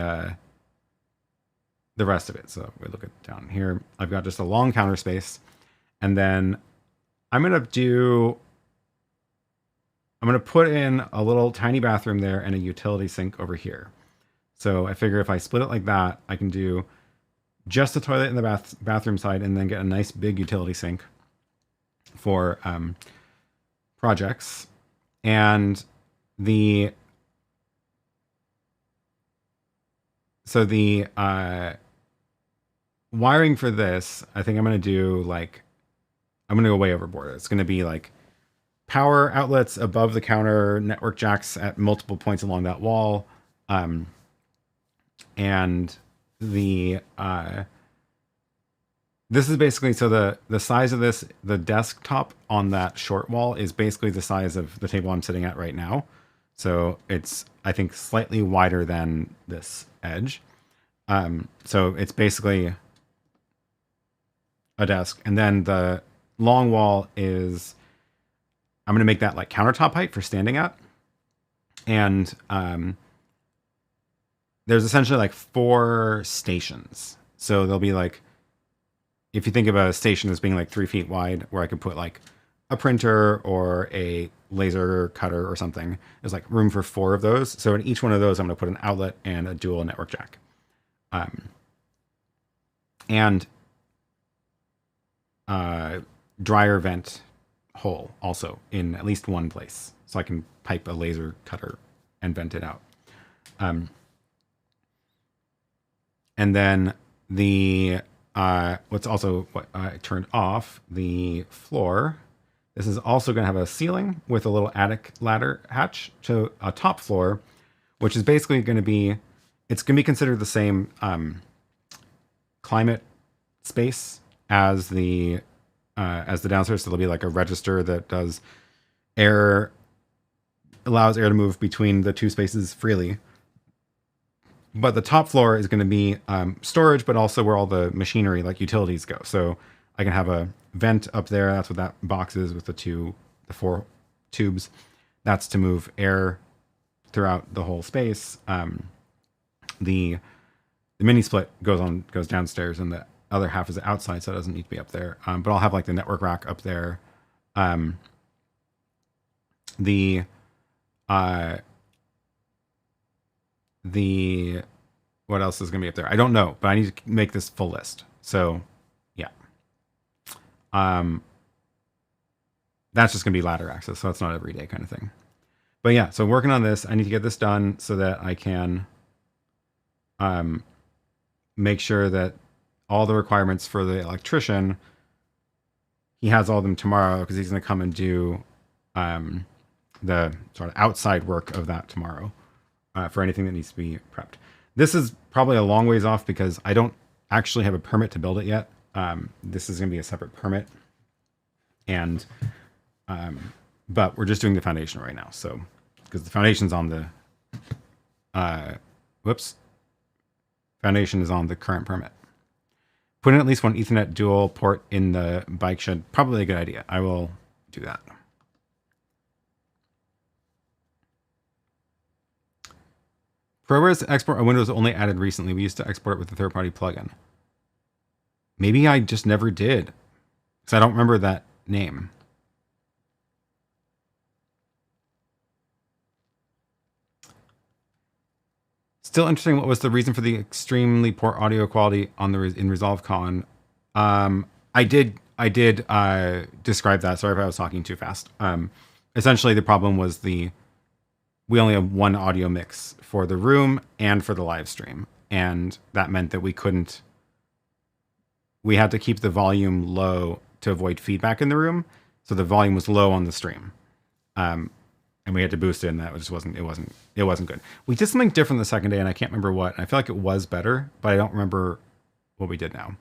rest of it. So we look at down here, I've got just a long counter space, and then I'm going to put in a little tiny bathroom there and a utility sink over here. So I figure if I split it like that, I can do just the toilet in the bathroom side and then get a nice big utility sink for projects. And the wiring for this, I think I'm going to do like, I'm going to go way overboard. It's going to be like power outlets above the counter, network jacks at multiple points along that wall. And this is basically, so the size of this, the desktop on that short wall is basically the size of the table I'm sitting at right now. So it's, I think, slightly wider than this edge. So it's basically a desk. And then the long wall is, I'm going to make that like countertop height for standing at. And there's essentially like 4 stations. So there'll be like, if you think of a station as being like 3 feet wide, where I could put like a printer or a laser cutter or something, there's like room for 4 of those. So in each one of those, I'm going to put an outlet and a dual network jack. And dryer vent hole also in at least one place. So I can pipe a laser cutter and vent it out. And then the, what's also what I turned off, the floor. This is also going to have a ceiling with a little attic ladder hatch to a top floor, which is basically going to be, it's going to be considered the same climate space as the downstairs. So there'll be like a register that does air, allows air to move between the 2 spaces freely. But the top floor is going to be storage, but also where all the machinery, like utilities, go. So I can have a vent up there. That's what that box is with the 4 tubes. That's to move air throughout the whole space. The mini split goes downstairs, and the other half is outside, so it doesn't need to be up there. But I'll have like the network rack up there. What else is going to be up there? I don't know, but I need to make this full list. So yeah. That's just going to be ladder access. So that's not everyday kind of thing. But yeah, so working on this, I need to get this done so that I can make sure that all the requirements for the electrician, he has all of them tomorrow, because he's going to come and do the sort of outside work of that tomorrow for anything that needs to be prepped. This is probably a long ways off because I don't actually have a permit to build it yet. This is going to be a separate permit, and but we're just doing the foundation right now. So because the foundation's on the, foundation is on the current permit. Put in at least one Ethernet dual port in the bike shed. Probably a good idea. I will do that. ProRes export on Windows only added recently. We used to export it with a third-party plugin. Maybe I just never did, because I don't remember that name. Still interesting. What was the reason for the extremely poor audio quality on the in Resolve Con? I did describe that. Sorry if I was talking too fast. Essentially, the problem was we only have one audio mix for the room and for the live stream, and that meant that we had to keep the volume low to avoid feedback in the room. So the volume was low on the stream. And we had to boost it, and that just wasn't good. We did something different the second day, and I can't remember what. And I feel like it was better, but I don't remember what we did now.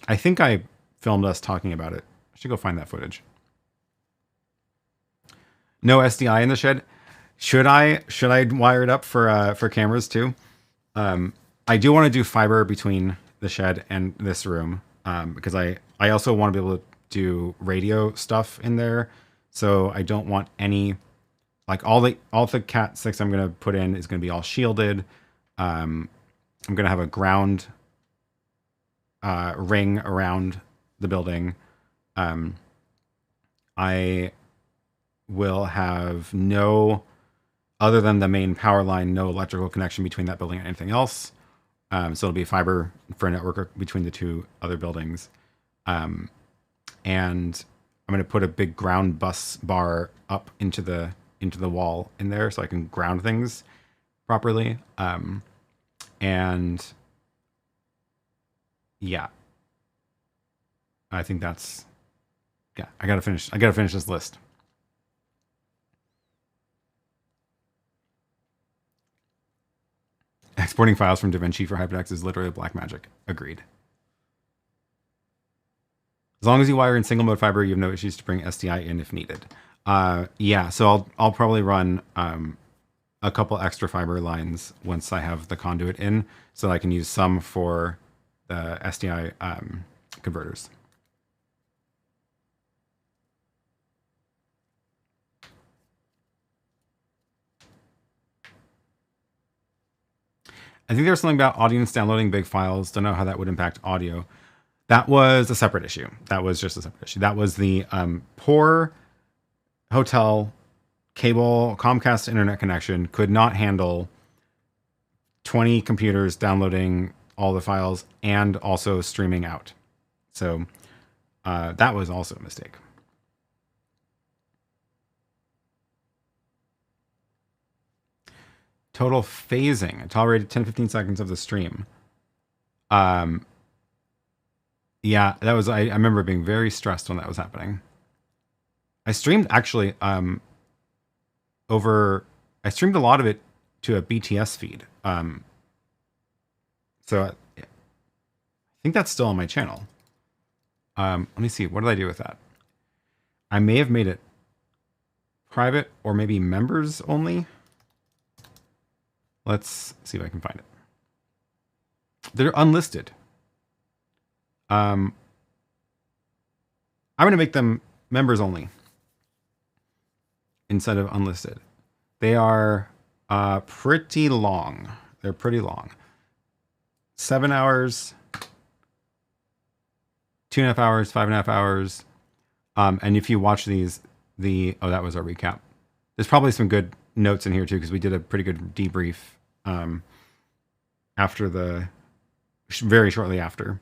I think I filmed us talking about it. I should go find that footage. No SDI in the shed. Should I wire it up for cameras too? I do want to do fiber between the shed and this room, because I also want to be able to do radio stuff in there. So I don't want any, like all the Cat 6 I'm going to put in is going to be all shielded. I'm going to have a ground ring around the building. I will have no, other than the main power line, no electrical connection between that building and anything else. So it'll be fiber for a network between the two other buildings. And I'm going to put a big ground bus bar up into the wall in there so I can ground things properly. And yeah, I think that's, yeah, I gotta finish this list. Exporting files from DaVinci for HyperText is literally black magic. Agreed. As long as you wire in single mode fiber, you have no issues to bring SDI in if needed. Yeah, so I'll probably run a couple extra fiber lines once I have the conduit in, so that I can use some for the SDI converters. I think there's something about audience downloading big files. Don't know how that would impact audio. That was a separate issue. That was just a separate issue. That was the poor hotel cable Comcast internet connection could not handle 20 computers downloading all the files and also streaming out. So that was also a mistake. Total phasing. I tolerated 10-15 seconds of the stream. Yeah, that was, I remember being very stressed when that was happening. I streamed actually I streamed a lot of it to a BTS feed. So I think that's still on my channel. Let me see, what did I do with that? I may have made it private or maybe members only. Let's see if I can find it. They're unlisted. I'm going to make them members only instead of unlisted. They are pretty long. They're pretty long. 7 hours, 2.5 hours, 5.5 hours. And if you watch these, oh, that was our recap. There's probably some good notes in here too, because we did a pretty good debrief after very shortly after.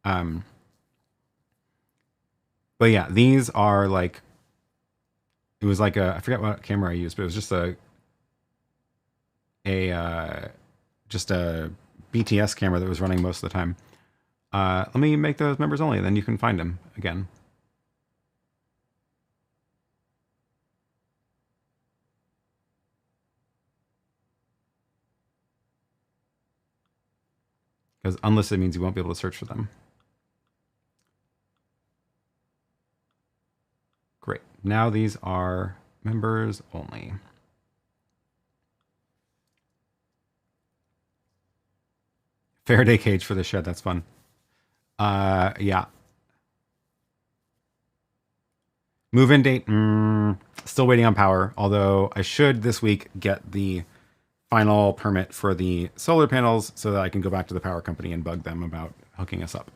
But yeah, these are like, it was like I forget what camera I used, but it was just a BTS camera that was running most of the time. Let me make those members only, and then you can find them again. Because unlisted means you won't be able to search for them. Great. Now these are members only. Faraday cage for the shed. That's fun. Yeah. Move-in date. Still waiting on power. Although I should this week get the final permit for the solar panels so that I can go back to the power company and bug them about hooking us up.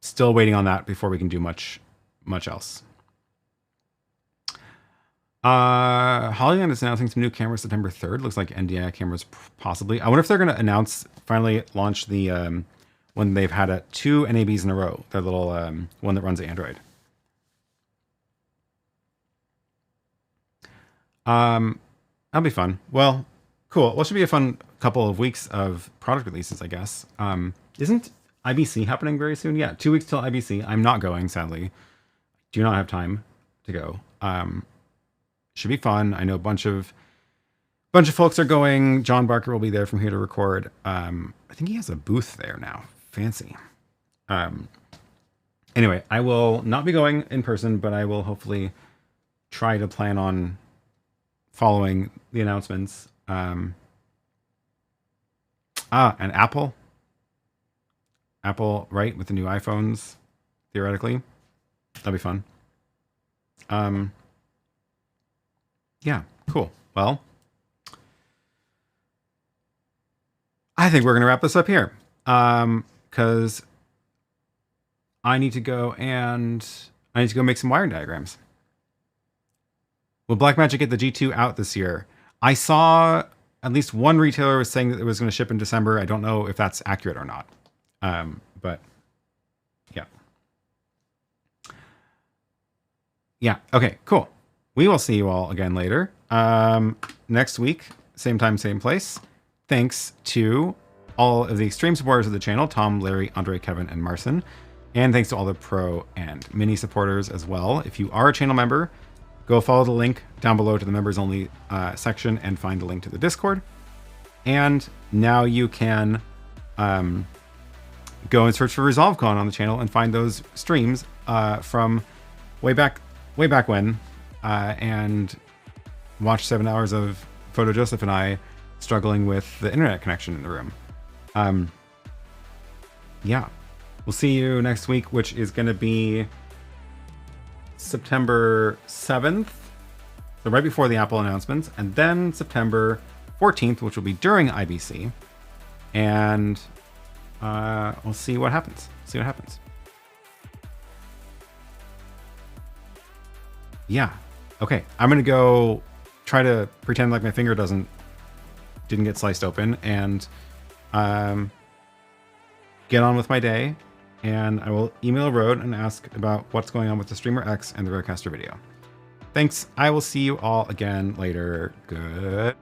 Still waiting on that before we can do much else. Hollyland is announcing some new cameras September 3rd. Looks like NDI cameras possibly. I wonder if they're going to finally launch the when they've had 2 NABs in a row. Their little one that runs Android. That'll be fun. Well, cool. Well, it should be a fun couple of weeks of product releases, I guess. Isn't IBC happening very soon? Yeah, 2 weeks till IBC. I'm not going, sadly. Do not have time to go. Should be fun. I know a bunch of folks are going. John Barker will be there from here to record. I think he has a booth there now. Fancy. Anyway, I will not be going in person, but I will hopefully try to plan on following the announcements. And Apple, right, with the new iPhones, theoretically. That'll be fun. Yeah, cool. Well, I think we're going to wrap this up here. Because I need to go make some wiring diagrams. Will Blackmagic get the G2 out this year? I saw at least one retailer was saying that it was going to ship in December. I don't know if that's accurate or not. But yeah. Yeah. Okay, cool. We will see you all again later. Next week, same time, same place. Thanks to all of the extreme supporters of the channel, Tom, Larry, Andre, Kevin, and Marcin. And thanks to all the pro and mini supporters as well. If you are a channel member, go follow the link down below to the members only section and find the link to the Discord. And now you can go and search for ResolveCon on the channel and find those streams from way back when, and watch 7 hours of Photo Joseph and I struggling with the internet connection in the room. Yeah, we'll see you next week, which is going to be September 7th, so right before the Apple announcements, and then September 14th, which will be during IBC, and we'll see what happens. Yeah. Okay. I'm going to go try to pretend like my finger didn't get sliced open and get on with my day. And I will email Rode and ask about what's going on with the Streamer X and the RØDECaster video. Thanks. I will see you all again later. Good.